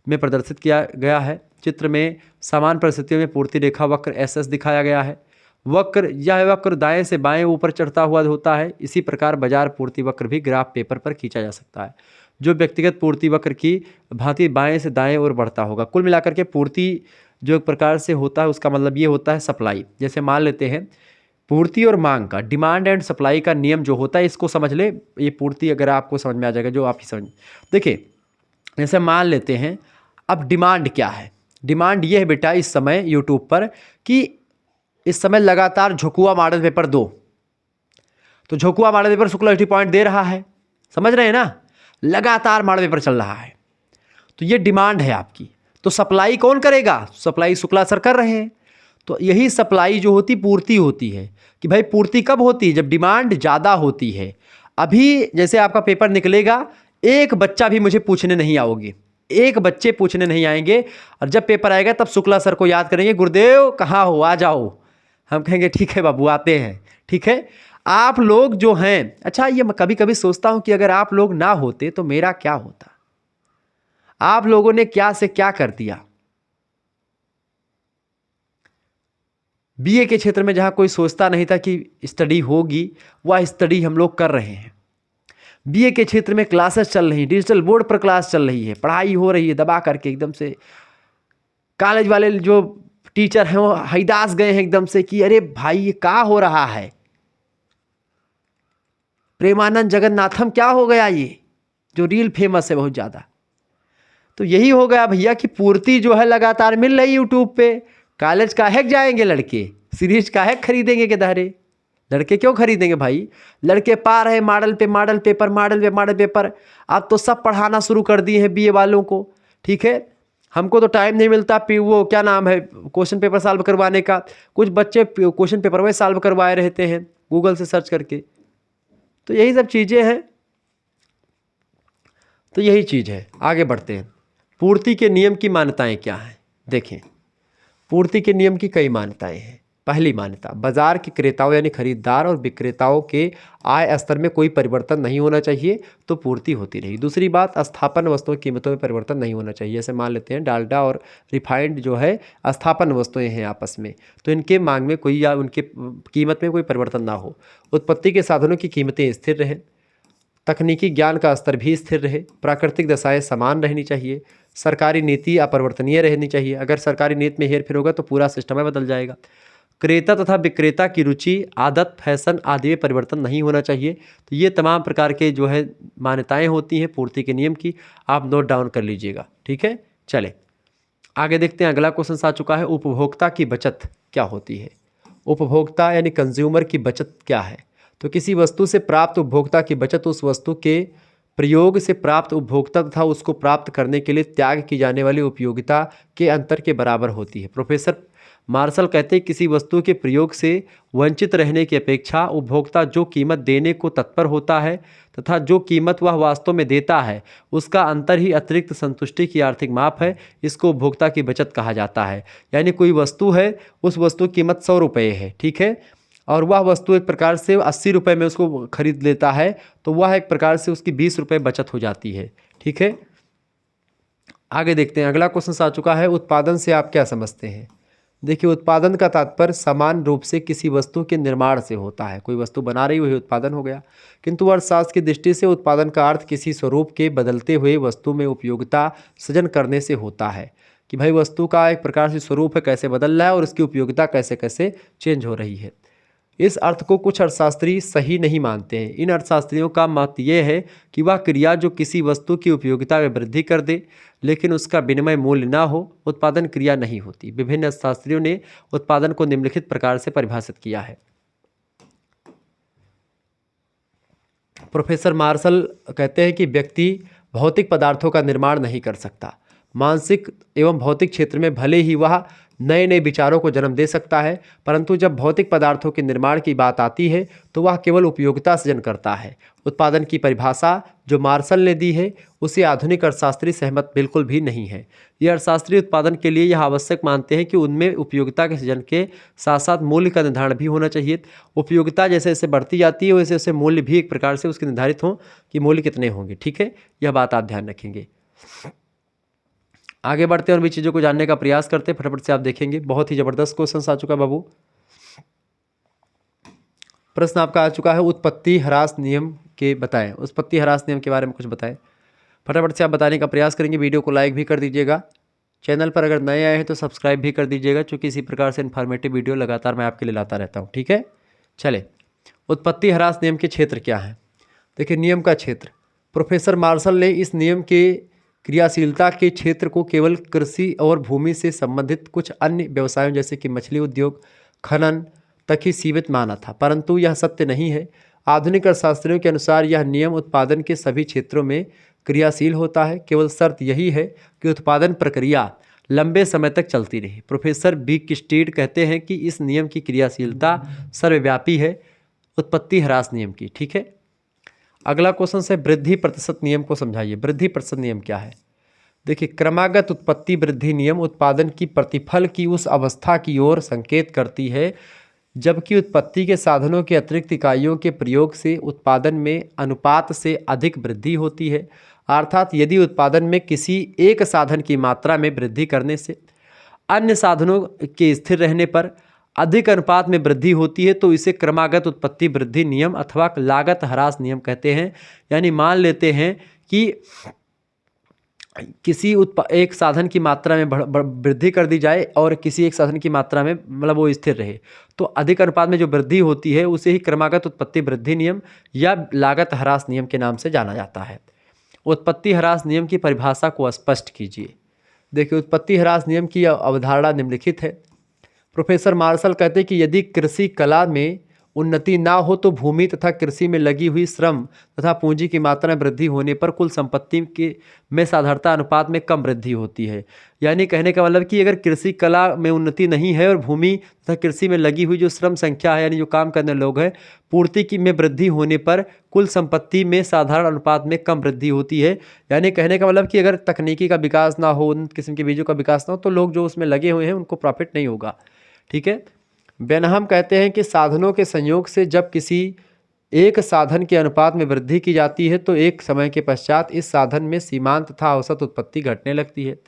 में प्रदर्शित किया गया है। चित्र में समान परिस्थितियों में पूर्ति रेखा वक्र SS दिखाया गया है। यह वक्र दाएं से बाएं ऊपर चढ़ता हुआ होता है। इसी प्रकार बाजार पूर्ति वक्र भी ग्राफ पेपर पर खींचा जा सकता है, जो व्यक्तिगत पूर्ति वक्र की भांति बाएं से दाएं ओर बढ़ता होगा। कुल मिलाकर के पूर्ति जो एक प्रकार से होता है उसका मतलब ये होता है सप्लाई। जैसे मान लेते हैं पूर्ति और मांग का, डिमांड एंड सप्लाई का नियम जो होता है, इसको समझ ले। ये पूर्ति अगर आपको समझ में आ जाएगा, जो आप ही समझ। देखिए जैसे मान लेते हैं, अब डिमांड क्या है? डिमांड ये है बेटा इस समय यूट्यूब पर कि इस समय लगातार झुकुआ मॉडल पेपर 2, तो झुकुआ model paper Shukla university point दे रहा है, समझ रहे हैं ना? लगातार मॉडल पेपर चल रहा है, तो ये डिमांड है आपकी। तो सप्लाई कौन करेगा? सप्लाई शुक्ला सर कर रहे हैं। तो यही सप्लाई जो होती पूर्ति होती है कि भाई पूर्ति कब होती है? जब डिमांड ज़्यादा होती है। अभी जैसे आपका पेपर निकलेगा, एक बच्चा भी मुझे पूछने नहीं आओगे, एक बच्चे पूछने नहीं आएंगे, और जब पेपर आएगा तब शुक्ला सर को याद करेंगे, गुरुदेव कहाँ हो, आ जाओ। हम कहेंगे ठीक है बाबू आते हैं। ठीक है, आप लोग जो हैं, अच्छा ये मैं कभी कभी सोचता हूँ कि अगर आप लोग ना होते तो मेरा क्या होता? आप लोगों ने क्या से क्या कर दिया। बीए के क्षेत्र में जहाँ कोई सोचता नहीं था कि स्टडी होगी, वह स्टडी हम लोग कर रहे हैं। बीए के क्षेत्र में क्लासेस चल रही हैं, डिजिटल बोर्ड पर क्लास चल रही है, पढ़ाई हो रही है दबा करके एकदम से। कॉलेज वाले जो टीचर हैं वो हैदास गए हैं एकदम से कि अरे भाई ये क्या हो रहा है, प्रेमानंद जगन्नाथम क्या हो गया, ये जो रील फेमस है बहुत ज़्यादा। तो यही हो गया भैया कि पूर्ति जो है लगातार मिल रही यूट्यूब पे। कॉलेज काहे जाएंगे लड़के, सीरीज काहे खरीदेंगे के दहरे? लड़के क्यों खरीदेंगे भाई? लड़के पा रहे मॉडल पे मॉडल पेपर, मॉडल पे मॉडल पेपर। अब तो सब पढ़ाना शुरू कर दिए हैं बीए वालों को। ठीक है, हमको तो टाइम नहीं मिलता वो क्या नाम है क्वेश्चन पेपर सॉल्व करवाने का। कुछ बच्चे क्वेश्चन पेपर में सॉल्व करवाए रहते हैं गूगल से सर्च करके। तो यही सब चीज़ें हैं, तो यही चीज़ है। आगे बढ़ते हैं। पूर्ति के नियम की मान्यताएं क्या हैं? देखें, पूर्ति के नियम की कई मान्यताएं हैं। पहली मान्यता, बाजार के क्रेताओं यानी खरीदार और विक्रेताओं के आय स्तर में कोई परिवर्तन नहीं होना चाहिए तो पूर्ति होती रही। दूसरी बात, स्थापन वस्तुओं की कीमतों में परिवर्तन नहीं होना चाहिए। जैसे मान लेते हैं डालडा और रिफाइंड जो है स्थापन वस्तुएं हैं आपस में, तो इनके मांग में कोई या उनके कीमत में कोई परिवर्तन ना हो। उत्पत्ति के साधनों की कीमतें स्थिर रहें, तकनीकी ज्ञान का स्तर भी स्थिर रहे, प्राकृतिक दशाएं समान रहनी चाहिए, सरकारी नीति अपरिवर्तनीय रहनी चाहिए। अगर सरकारी नीति में हेरफेर होगा तो पूरा सिस्टम बदल जाएगा। क्रेता तथा विक्रेता की रुचि, आदत, फैशन आदि में परिवर्तन नहीं होना चाहिए। तो ये तमाम प्रकार के जो है मान्यताएं होती हैं पूर्ति के नियम की, आप नोट डाउन कर लीजिएगा। ठीक है, चले आगे देखते हैं। अगला क्वेश्चन आ चुका है, उपभोक्ता की बचत क्या होती है? उपभोक्ता यानी कंज्यूमर की बचत क्या है? तो किसी वस्तु से प्राप्त उपभोक्ता की बचत उस वस्तु के प्रयोग से प्राप्त उपभोक्ता तथा उसको प्राप्त करने के लिए त्याग की जाने वाली उपयोगिता के अंतर के बराबर होती है। प्रोफेसर मार्शल कहते हैं किसी वस्तु के प्रयोग से वंचित रहने की अपेक्षा उपभोक्ता जो कीमत देने को तत्पर होता है तथा जो कीमत वह वास्तव में देता है उसका अंतर ही अतिरिक्त संतुष्टि की आर्थिक माप है। इसको उपभोक्ता की बचत कहा जाता है। यानी कोई वस्तु है, उस वस्तु की कीमत 100 रुपये है, ठीक है, और वह वस्तु एक प्रकार से 80 रुपये में उसको खरीद लेता है, तो वह एक प्रकार से उसकी 20 रुपये बचत हो जाती है। ठीक है, आगे देखते हैं। अगला क्वेश्चन आ चुका है, उत्पादन से आप क्या समझते हैं। देखिए, उत्पादन का तात्पर्य समान रूप से किसी वस्तु के निर्माण से होता है। कोई वस्तु बना रही हुई उत्पादन हो गया, किंतु अर्थशास्त्र की दृष्टि से उत्पादन का अर्थ किसी स्वरूप के बदलते हुए वस्तु में उपयोगिता सृजन करने से होता है, कि भाई वस्तु का एक प्रकार से स्वरूप है, कैसे बदल रहा है और उसकी उपयोगिता कैसे कैसे चेंज हो रही है। इस अर्थ को कुछ अर्थशास्त्री सही नहीं मानते हैं। इन अर्थशास्त्रियों का मत यह है कि वह क्रिया जो किसी वस्तु की उपयोगिता में वृद्धि कर दे लेकिन उसका विनिमय मूल्य ना हो, उत्पादन क्रिया नहीं होती। विभिन्न अर्थशास्त्रियों ने उत्पादन को निम्नलिखित प्रकार से परिभाषित किया है। प्रोफेसर मार्शल कहते हैं कि व्यक्ति भौतिक पदार्थों का निर्माण नहीं कर सकता। मानसिक एवं भौतिक क्षेत्र में भले ही वह नए नए विचारों को जन्म दे सकता है, परंतु जब भौतिक पदार्थों के निर्माण की बात आती है तो वह केवल उपयोगिता सृजन करता है। उत्पादन की परिभाषा जो मार्शल ने दी है उसे आधुनिक अर्थशास्त्री सहमत बिल्कुल भी नहीं है। ये अर्थशास्त्री उत्पादन के लिए यह आवश्यक मानते हैं कि उनमें उपयोगिता के सृजन के साथ साथ मूल्य का निर्धारण भी होना चाहिए। उपयोगिता जैसे जैसे बढ़ती जाती है वैसे वैसे मूल्य भी एक प्रकार से उसके निर्धारित हों कि मूल्य कितने होंगे। ठीक है, यह बात आप ध्यान रखेंगे। आगे बढ़ते हैं और भी चीज़ों को जानने का प्रयास करते हैं। फटाफट से आप देखेंगे, बहुत ही ज़बरदस्त क्वेश्चन आ चुका है बाबू। प्रश्न आपका आ चुका है, उत्पत्ति ह्रास नियम के बताएं। उत्पत्ति ह्रास नियम के बारे में कुछ बताएं। फटाफट से आप बताने का प्रयास करेंगे। वीडियो को लाइक भी कर दीजिएगा। चैनल पर अगर नए आए हैं तो सब्सक्राइब भी कर दीजिएगा, क्योंकि इसी प्रकार से इन्फॉर्मेटिव वीडियो लगातार मैं आपके लिए लाता रहता हूँ। ठीक है, चले, उत्पत्ति ह्रास नियम के क्षेत्र क्या है। देखिए, नियम का क्षेत्र, प्रोफेसर मार्शल ने इस नियम के क्रियाशीलता के क्षेत्र को केवल कृषि और भूमि से संबंधित कुछ अन्य व्यवसायों जैसे कि मछली उद्योग, खनन तक ही सीमित माना था, परंतु यह सत्य नहीं है। आधुनिक अर्थशास्त्रियों के अनुसार यह नियम उत्पादन के सभी क्षेत्रों में क्रियाशील होता है। केवल शर्त यही है कि उत्पादन प्रक्रिया लंबे समय तक चलती रहे। प्रोफेसर बिकस्टेड कहते हैं कि इस नियम की क्रियाशीलता सर्वव्यापी है, उत्पत्ति ह्रास नियम की। ठीक है, अगला क्वेश्चन है, वृद्धि प्रतिशत नियम को समझाइए। वृद्धि प्रतिशत नियम क्या है। देखिए, क्रमागत उत्पत्ति वृद्धि नियम उत्पादन की प्रतिफल की उस अवस्था की ओर संकेत करती है जबकि उत्पत्ति के साधनों के अतिरिक्त इकाइयों के प्रयोग से उत्पादन में अनुपात से अधिक वृद्धि होती है। अर्थात यदि उत्पादन में किसी एक साधन की मात्रा में वृद्धि करने से अन्य साधनों के स्थिर रहने पर अधिक अनुपात में वृद्धि होती है तो इसे क्रमागत उत्पत्ति वृद्धि नियम अथवा लागत ह्रास नियम कहते हैं। यानी मान लेते हैं कि किसी एक साधन की मात्रा में वृद्धि कर दी जाए और किसी एक साधन की मात्रा में मतलब वो स्थिर रहे, तो अधिक अनुपात में जो वृद्धि होती है उसे ही क्रमागत उत्पत्ति वृद्धि नियम या लागत ह्रास नियम के नाम से जाना जाता है। उत्पत्ति ह्रास नियम की परिभाषा को स्पष्ट कीजिए। देखिए, उत्पत्ति ह्रास नियम की अवधारणा निम्नलिखित है। प्रोफेसर मार्शल कहते हैं कि यदि कृषि कला में उन्नति ना हो तो भूमि तथा कृषि में लगी हुई श्रम तथा पूंजी की मात्रा में वृद्धि होने पर कुल संपत्ति के में साधारणता अनुपात में कम वृद्धि होती है। यानी कहने का मतलब कि अगर कृषि कला में उन्नति नहीं है और भूमि तथा कृषि में लगी हुई जो श्रम संख्या है यानी जो काम करने लोग हैं पूर्ति की में वृद्धि होने पर कुल संपत्ति में साधारण अनुपात में कम वृद्धि होती है। यानी कहने का मतलब कि अगर तकनीकी का विकास ना हो, उन किस्म के बीजों का विकास ना हो तो लोग जो उसमें लगे हुए हैं उनको प्रॉफिट नहीं होगा। ठीक है, बेनहम कहते हैं कि साधनों के संयोग से जब किसी एक साधन के अनुपात में वृद्धि की जाती है तो एक समय के पश्चात इस साधन में सीमांत तथा औसत उत्पत्ति घटने लगती है।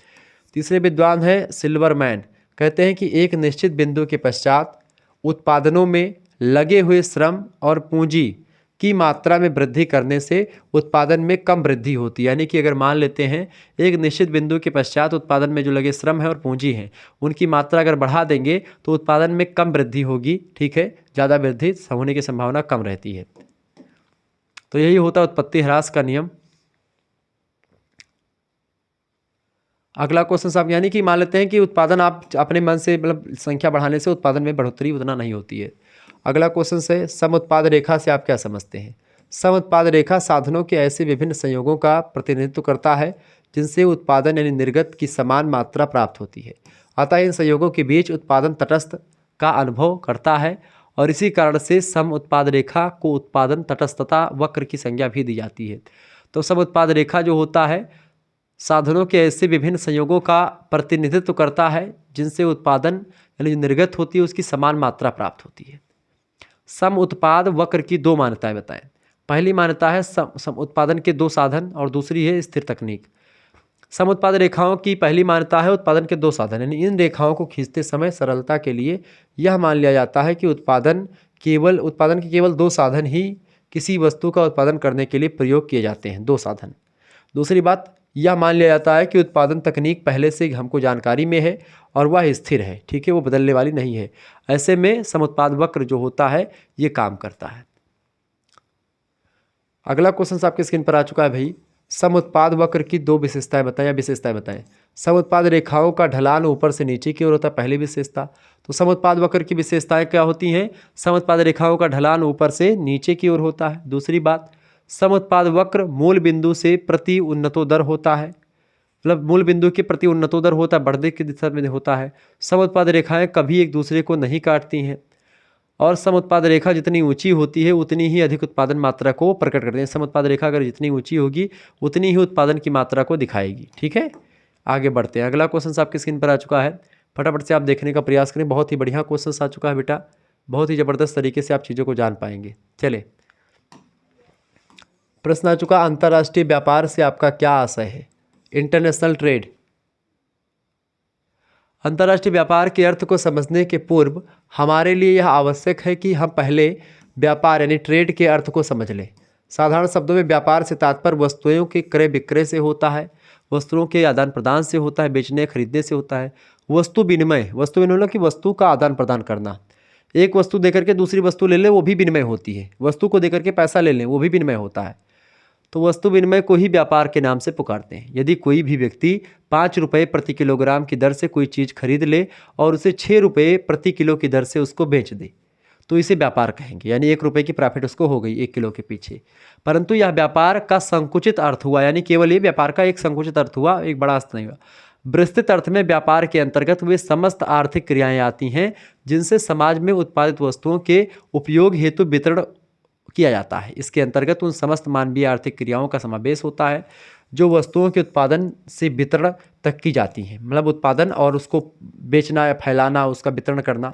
तीसरे विद्वान है सिल्वरमैन, कहते हैं कि एक निश्चित बिंदु के पश्चात उत्पादनों में लगे हुए श्रम और पूंजी की मात्रा में वृद्धि करने से उत्पादन में कम वृद्धि होती है। यानी कि अगर मान लेते हैं एक निश्चित बिंदु के पश्चात उत्पादन में जो लगे श्रम है और पूंजी है उनकी मात्रा अगर बढ़ा देंगे तो उत्पादन में कम वृद्धि होगी। ठीक है, ज़्यादा वृद्धि होने की संभावना कम रहती है। तो यही होता है उत्पत्ति ह्रास का नियम। अगला क्वेश्चन साहब, यानी कि मान लेते हैं कि उत्पादन आप अपने मन से मतलब संख्या बढ़ाने से उत्पादन में बढ़ोतरी उतना नहीं होती है। अगला क्वेश्चन है, सम उत्पाद रेखा से आप क्या समझते हैं। सम उत्पाद रेखा साधनों के ऐसे विभिन्न संयोगों का प्रतिनिधित्व करता है जिनसे उत्पादन यानी निर्गत की समान मात्रा प्राप्त होती है। अतः इन संयोगों के बीच उत्पादन तटस्थ का अनुभव करता है और इसी कारण से सम उत्पाद रेखा को उत्पादन तटस्थता वक्र की संज्ञा भी दी जाती है। तो सम उत्पाद रेखा जो होता है साधनों के ऐसे विभिन्न संयोगों का प्रतिनिधित्व करता है जिनसे उत्पादन यानी जो निर्गत होती है उसकी समान मात्रा प्राप्त होती है। सम उत्पाद वक्र की दो मान्यताएं बताएं। पहली मान्यता है सम उत्पादन के दो साधन और दूसरी है स्थिर तकनीक। सम उत्पाद रेखाओं की पहली मान्यता है उत्पादन के दो साधन, यानी इन रेखाओं को खींचते समय सरलता के लिए यह मान लिया जाता है कि उत्पादन के केवल दो साधन ही किसी वस्तु का उत्पादन करने के लिए प्रयोग किए जाते हैं, दो साधन। दूसरी बात, यह मान लिया जाता है कि उत्पादन तकनीक पहले से हमको जानकारी में है और वह स्थिर है, ठीक है, वो बदलने वाली नहीं है। ऐसे में समुत्पाद वक्र जो होता है ये काम करता है। अगला क्वेश्चन आपके स्क्रीन पर आ चुका है भाई, समुत्पाद वक्र की दो विशेषताएं बताएं या विशेषताएं बताएं। समुत्पाद रेखाओं का ढलान ऊपर से नीचे की ओर होता है, पहली विशेषता। तो समुत्पाद वक्र की विशेषताएं क्या होती हैं? समुत्पाद रेखाओं का ढलान ऊपर से नीचे की ओर होता है। दूसरी बात, समुत्पाद वक्र मूल बिंदु से प्रति उन्नतोदर होता है, मतलब मूल बिंदु के प्रति उन्नतोदर होता है, बढ़ने की दिशा में होता है। समुत्पाद रेखाएं कभी एक दूसरे को नहीं काटती हैं और समुत्पाद रेखा जितनी ऊंची होती है उतनी ही अधिक उत्पादन मात्रा को प्रकट करते हैं। समुत्पाद रेखा अगर जितनी ऊंची होगी उतनी ही उत्पादन की मात्रा को दिखाएगी, ठीक है। आगे बढ़ते हैं, अगला क्वेश्चन आपकी स्क्रीन पर आ चुका है, फटाफट से आप देखने का प्रयास करें। बहुत ही बढ़िया क्वेश्चन आ चुका है बेटा, बहुत ही ज़बरदस्त तरीके से आप चीज़ों को जान पाएंगे। चले, प्रश्न आ चुका, अंतर्राष्ट्रीय व्यापार से आपका क्या आशय है? International trade. अंतर्राष्ट्रीय व्यापार के अर्थ को समझने के पूर्व हमारे लिए यह आवश्यक है कि हम पहले व्यापार यानी ट्रेड के अर्थ को समझ लें। साधारण शब्दों में व्यापार से तात्पर्य वस्तुओं के क्रय विक्रय से होता है, वस्तुओं के आदान प्रदान से होता है, बेचने खरीदने से होता है। वस्तु विनिमय मतलब कि वस्तु का आदान प्रदान करना। एक वस्तु देकर के दूसरी वस्तु ले लें वो भी विनिमय होती है, वस्तु को देकर के पैसा ले लें वो भी विनिमय होता है। तो वस्तु विनिमय को ही व्यापार के नाम से पुकारते हैं। यदि कोई भी व्यक्ति 5 रुपये प्रति किलोग्राम की दर से कोई चीज़ खरीद ले और उसे 6 रुपये प्रति किलो की दर से उसको बेच दे तो इसे व्यापार कहेंगे, यानी 1 रुपये की प्रॉफिट उसको हो गई 1 किलो के पीछे। परंतु यह व्यापार का संकुचित अर्थ हुआ, यानी केवल ये व्यापार का एक संकुचित अर्थ हुआ, एक बड़ा अर्थ नहीं हुआ। विस्तृत अर्थ में व्यापार के अंतर्गत वे समस्त आर्थिक क्रियाएं आती हैं जिनसे समाज में उत्पादित वस्तुओं के उपयोग हेतु वितरण किया जाता है। इसके अंतर्गत उन समस्त मानवीय आर्थिक क्रियाओं का समावेश होता है जो वस्तुओं के उत्पादन से वितरण तक की जाती हैं, मतलब उत्पादन और उसको बेचना या फैलाना, उसका वितरण करना।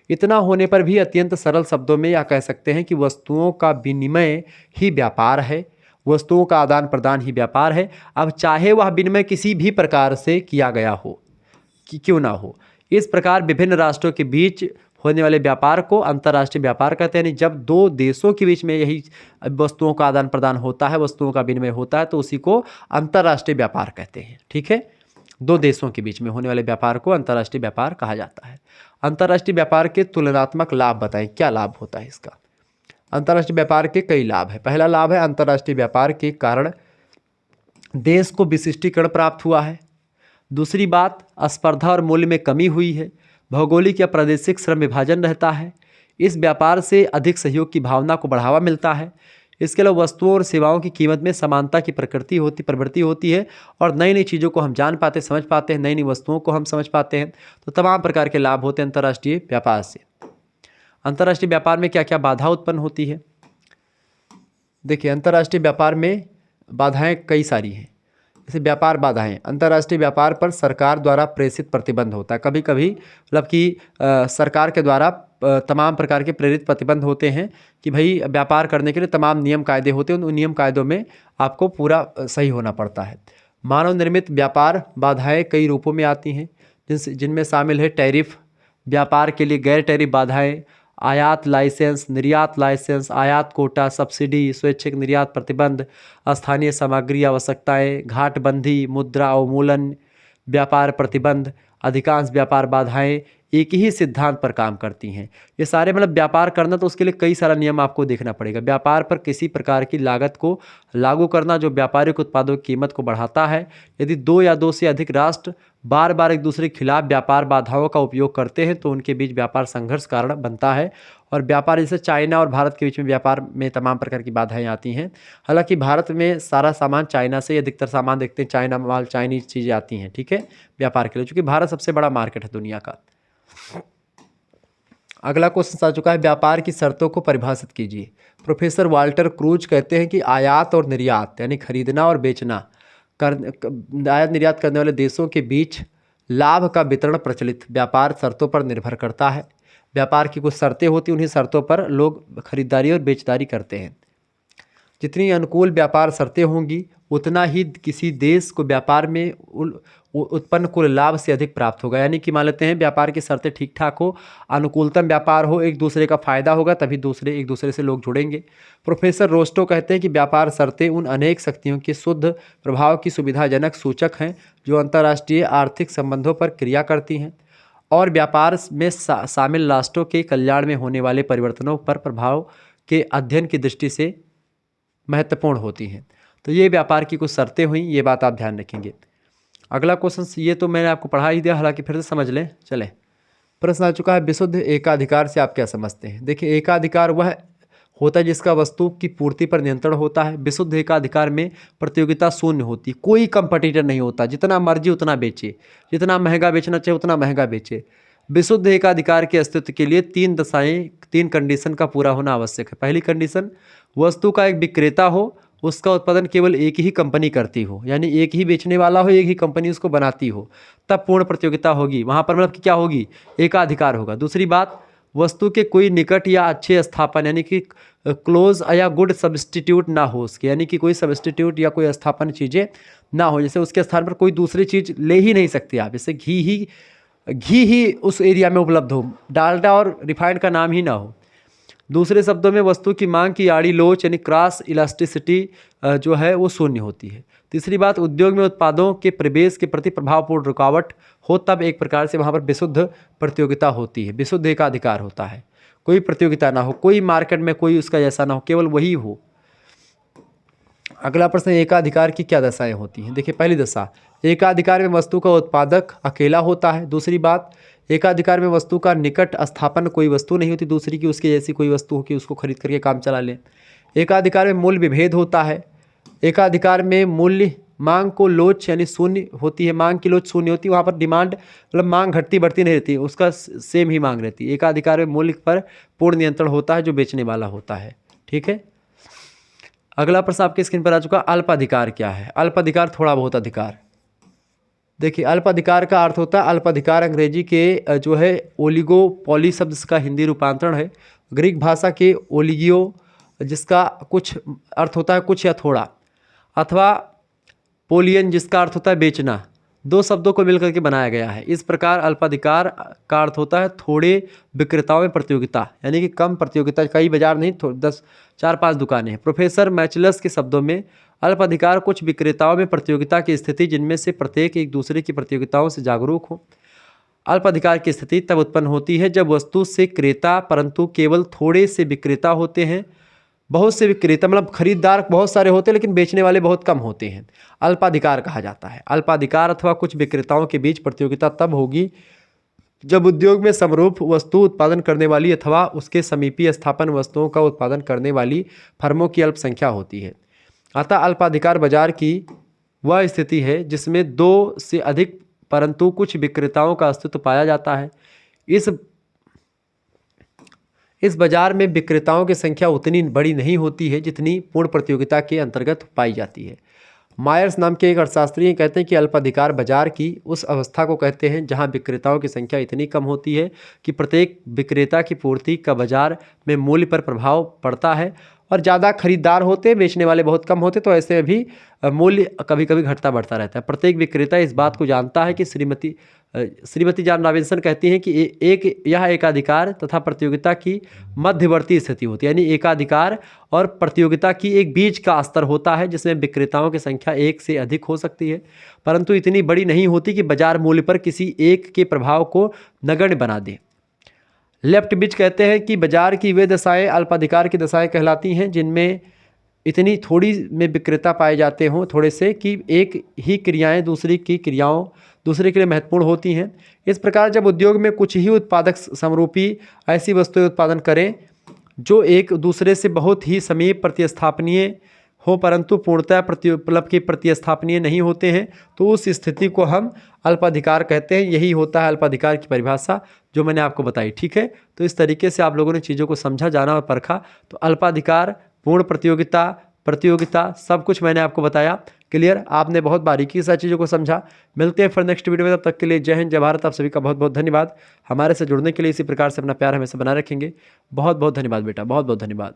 इतना होने पर भी अत्यंत सरल शब्दों में यह कह सकते हैं कि वस्तुओं का विनिमय ही व्यापार है, वस्तुओं का आदान प्रदान ही व्यापार है। अब चाहे वह विनिमय किसी भी प्रकार से किया गया हो कि क्यों ना हो। इस प्रकार विभिन्न राष्ट्रों के बीच होने वाले व्यापार को अंतर्राष्ट्रीय व्यापार कहते हैं। यानी जब दो देशों के बीच में यही वस्तुओं का आदान प्रदान होता है, वस्तुओं का विनिमय होता है, तो उसी को अंतर्राष्ट्रीय व्यापार कहते हैं, ठीक है। दो देशों के बीच में होने वाले व्यापार को अंतर्राष्ट्रीय व्यापार कहा जाता है। अंतर्राष्ट्रीय व्यापार के तुलनात्मक लाभ बताएं, क्या लाभ होता है इसका? अंतर्राष्ट्रीय व्यापार के कई लाभ है। पहला लाभ है अंतर्राष्ट्रीय व्यापार के कारण देश को विशिष्टीकरण प्राप्त हुआ है। दूसरी बात, स्पर्धा और मूल्य में कमी हुई है। भौगोलिक या प्रादेशिक श्रम विभाजन रहता है। इस व्यापार से अधिक सहयोग की भावना को बढ़ावा मिलता है। इसके अलावा वस्तुओं और सेवाओं की कीमत में समानता की प्रवृत्ति होती है और नई नई चीज़ों को हम जान पाते, समझ पाते हैं, नई नई वस्तुओं को हम समझ पाते हैं। तो तमाम प्रकार के लाभ होते हैं अंतर्राष्ट्रीय व्यापार से। अंतर्राष्ट्रीय व्यापार में क्या क्या बाधा उत्पन्न होती है? देखिए, अंतर्राष्ट्रीय व्यापार में बाधाएं कई सारी हैं। जैसे व्यापार बाधाएं, अंतर्राष्ट्रीय व्यापार पर सरकार द्वारा प्रेषित प्रतिबंध होता है। कभी कभी मतलब कि सरकार के द्वारा तमाम प्रकार के प्रेरित प्रतिबंध होते हैं कि भाई व्यापार करने के लिए तमाम नियम कायदे होते हैं, उन नियम कायदों में आपको पूरा सही होना पड़ता है। मानव निर्मित व्यापार बाधाएं कई रूपों में आती हैं, जिनमें शामिल है टैरिफ, व्यापार के लिए गैर टैरिफ बाधाएं, आयात लाइसेंस, निर्यात लाइसेंस, आयात कोटा, सब्सिडी, स्वैच्छिक निर्यात प्रतिबंध, स्थानीय सामग्री आवश्यकताएं, घाटबंदी, मुद्रा अवमूलन, व्यापार प्रतिबंध। अधिकांश व्यापार बाधाएं एक ही सिद्धांत पर काम करती हैं। ये सारे मतलब व्यापार करना तो उसके लिए कई सारा नियम आपको देखना पड़ेगा। व्यापार पर किसी प्रकार की लागत को लागू करना जो व्यापारिक उत्पादों की कीमत को बढ़ाता है। यदि दो या दो से अधिक राष्ट्र बार बार एक दूसरे के खिलाफ व्यापार बाधाओं का उपयोग करते हैं तो उनके बीच व्यापार संघर्ष कारण बनता है। और व्यापार जैसे चाइना और भारत के बीच में व्यापार में तमाम प्रकार की बाधाएं आती हैं। हालांकि भारत में सारा सामान चाइना से, अधिकतर सामान देखते हैं चाइना माल, चाइनीज चीज़ें आती हैं, ठीक है, व्यापार के लिए, चूँकि भारत सबसे बड़ा मार्केट है दुनिया का। अगला क्वेश्चन आ चुका है, व्यापार की शर्तों को परिभाषित कीजिए। प्रोफेसर वाल्टर क्रूज कहते हैं कि आयात और निर्यात यानी खरीदना और बेचना आयात निर्यात करने वाले देशों के बीच लाभ का वितरण प्रचलित व्यापार शर्तों पर निर्भर करता है। व्यापार की कुछ शर्तें होती हैं, उन्हीं शर्तों पर लोग खरीदारी और बेचदारी करते हैं। जितनी अनुकूल व्यापार शर्तें होंगी उतना ही किसी देश को व्यापार में उत्पन्न कुल लाभ से अधिक प्राप्त होगा। यानी कि मान लेते हैं व्यापार की शर्तें ठीक ठाक हो, अनुकूलतम व्यापार हो, एक दूसरे का फायदा होगा, तभी दूसरे एक दूसरे से लोग जुड़ेंगे। प्रोफेसर रोस्टो कहते हैं कि व्यापार शर्तें उन अनेक शक्तियों के शुद्ध प्रभाव की सुविधाजनक सूचक हैं जो अंतर्राष्ट्रीय आर्थिक संबंधों पर क्रिया करती हैं और व्यापार में शामिल राष्ट्रों के कल्याण में होने वाले परिवर्तनों पर प्रभाव के अध्ययन की दृष्टि से महत्वपूर्ण होती हैं। तो ये व्यापार की कुछ शर्तें हुई, ये बात आप ध्यान रखेंगे। अगला क्वेश्चन, ये तो मैंने आपको पढ़ा ही दिया, हालांकि फिर से समझ लें। चलें, प्रश्न आ चुका है, विशुद्ध एकाधिकार से आप क्या समझते हैं। देखिए, एकाधिकार वह होता है जिसका वस्तु की पूर्ति पर नियंत्रण होता है। विशुद्ध एकाधिकार में प्रतियोगिता शून्य होती, कोई कंपटीटर नहीं होता, जितना मर्जी उतना बेचे, जितना महंगा बेचना चाहिए उतना महंगा बेचे। विशुद्ध एकाधिकार के अस्तित्व के लिए तीन कंडीशन का पूरा होना आवश्यक है। पहली कंडीशन, वस्तु का एक विक्रेता हो, उसका उत्पादन केवल एक ही कंपनी करती हो, यानी एक ही बेचने वाला हो, एक ही कंपनी उसको बनाती हो, तब पूर्ण प्रतियोगिता होगी। वहाँ पर मतलब कि क्या होगी, एकाधिकार होगा। दूसरी बात, वस्तु के कोई निकट या अच्छे स्थापन यानी कि क्लोज या गुड सब्सटीट्यूट ना हो उसके, यानी कि कोई सब्सटीट्यूट या कोई स्थापन चीज़ें ना हो, जैसे उसके स्थान पर कोई दूसरी चीज़ ले ही नहीं सकते आप, जैसे घी ही उस एरिया में उपलब्ध हो, डालडा और रिफाइंड का नाम ही ना हो। दूसरे शब्दों में वस्तु की मांग की आड़ी लोच यानी क्रॉस इलास्टिसिटी जो है वो शून्य होती है। तीसरी बात, उद्योग में उत्पादों के प्रवेश के प्रति प्रभावपूर्ण रुकावट हो, तब एक प्रकार से वहाँ पर विशुद्ध प्रतियोगिता होती है, विशुद्ध एकाधिकार होता है। कोई प्रतियोगिता ना हो, कोई मार्केट में कोई उसका जैसा ना हो, केवल वही हो। अगला प्रश्न, एकाधिकार की क्या दशाएं होती हैं। देखिए, पहली दशा, एकाधिकार में वस्तु का उत्पादक अकेला होता है। दूसरी बात, एकाधिकार में वस्तु का निकट स्थापन कोई वस्तु नहीं होती दूसरी की, उसके जैसी कोई वस्तु हो कि उसको खरीद करके काम चला ले। एकाधिकार में मूल्य विभेद होता है। एकाधिकार में मूल्य मांग को लोच यानी शून्य होती है, मांग की लोच शून्य होती है, वहाँ पर डिमांड मतलब मांग घटती बढ़ती नहीं रहती, उसका सेम ही मांग रहती है। एकाधिकार में मूल्य पर पूर्ण नियंत्रण होता है जो बेचने वाला होता है। ठीक है, अगला प्रश्न आपके स्क्रीन पर आ चुका, अल्प अधिकार क्या है। अल्प अधिकार थोड़ा बहुत अधिकार। देखिए, अल्प अधिकार का अर्थ होता है, अल्प अधिकार अंग्रेजी के जो है ओलिगोपॉली शब्द का हिंदी रूपांतरण है, ग्रीक भाषा के ओलिगियो जिसका कुछ अर्थ होता है कुछ या थोड़ा, अथवा पोलियन जिसका अर्थ होता है बेचना, दो शब्दों को मिलकर के बनाया गया है। इस प्रकार अल्पाधिकार का अर्थ होता है थोड़े विक्रेताओं में प्रतियोगिता, यानी कि कम प्रतियोगिता, कई बाजार नहीं, 4-5 दुकानें हैं। प्रोफेसर मैचलस के शब्दों में अल्पाधिकार कुछ विक्रेताओं में प्रतियोगिता की स्थिति जिनमें से प्रत्येक एक दूसरे की प्रतियोगिताओं से जागरूक हो। अल्पाधिकार की स्थिति तब उत्पन्न होती है जब वस्तु से क्रेता परंतु केवल थोड़े से विक्रेता होते हैं। बहुत से विक्रेता मतलब खरीदार बहुत सारे होते हैं लेकिन बेचने वाले बहुत कम होते हैं, अल्पाधिकार कहा जाता है। अल्पाधिकार अथवा कुछ विक्रेताओं के बीच प्रतियोगिता तब होगी जब उद्योग में समरूप वस्तु उत्पादन करने वाली अथवा उसके समीपी स्थापन वस्तुओं का उत्पादन करने वाली फर्मों की अल्प संख्या होती है। अतः अल्पाधिकार बाजार की वह स्थिति है जिसमें दो से अधिक परंतु कुछ विक्रेताओं का अस्तित्व पाया जाता है। इस बाजार में विक्रेताओं की संख्या उतनी बड़ी नहीं होती है जितनी पूर्ण प्रतियोगिता के अंतर्गत पाई जाती है। मायर्स नाम के एक अर्थशास्त्री कहते हैं कि अल्पाधिकार बाजार की उस अवस्था को कहते हैं जहां विक्रेताओं की संख्या इतनी कम होती है कि प्रत्येक विक्रेता की पूर्ति का बाजार में मूल्य पर प्रभाव पड़ता है और ज़्यादा खरीदार होते, बेचने वाले बहुत कम होते, तो ऐसे भी मूल्य कभी कभी घटता बढ़ता रहता है। प्रत्येक विक्रेता इस बात को जानता है कि श्रीमती जॉन रॉबिन्सन कहती हैं कि यह एकाधिकार तथा प्रतियोगिता की मध्यवर्ती स्थिति होती है, यानी एकाधिकार और प्रतियोगिता की एक बीच का स्तर होता है जिसमें विक्रेताओं की संख्या एक से अधिक हो सकती है परंतु इतनी बड़ी नहीं होती कि बाजार मूल्य पर किसी एक के प्रभाव को नगण्य बना दे। लेफ्टविच कहते हैं कि बाजार की वे दशाएं अल्पाधिकार की दशाएं कहलाती हैं जिनमें इतनी थोड़ी में विक्रेता पाए जाते हों थोड़े से कि एक ही क्रियाएं दूसरे के लिए महत्वपूर्ण होती हैं। इस प्रकार जब उद्योग में कुछ ही उत्पादक समरूपी ऐसी वस्तुएं उत्पादन करें जो एक दूसरे से बहुत ही समीप प्रतिस्थापनीय हो परंतु पूर्णतः प्रतिस्थापनीय नहीं होते हैं तो उस स्थिति को हम अल्पाधिकार कहते हैं। यही होता है अल्पाधिकार की परिभाषा जो मैंने आपको बताई। ठीक है, तो इस तरीके से आप लोगों ने चीज़ों को समझा, जाना और परखा। तो अल्पाधिकार, पूर्ण प्रतियोगिता, प्रतियोगिता, सब कुछ मैंने आपको बताया। क्लियर? आपने बहुत बारीकी से चीज़ों को समझा। मिलते हैं फिर नेक्स्ट वीडियो में, तब तक के लिए जय हिंद, जय भारत। आप सभी का बहुत बहुत धन्यवाद। हमारे से जुड़ने के लिए इसी प्रकार से अपना प्यार हमेशा बनाए रखेंगे। बहुत बहुत धन्यवाद बेटा, बहुत बहुत धन्यवाद।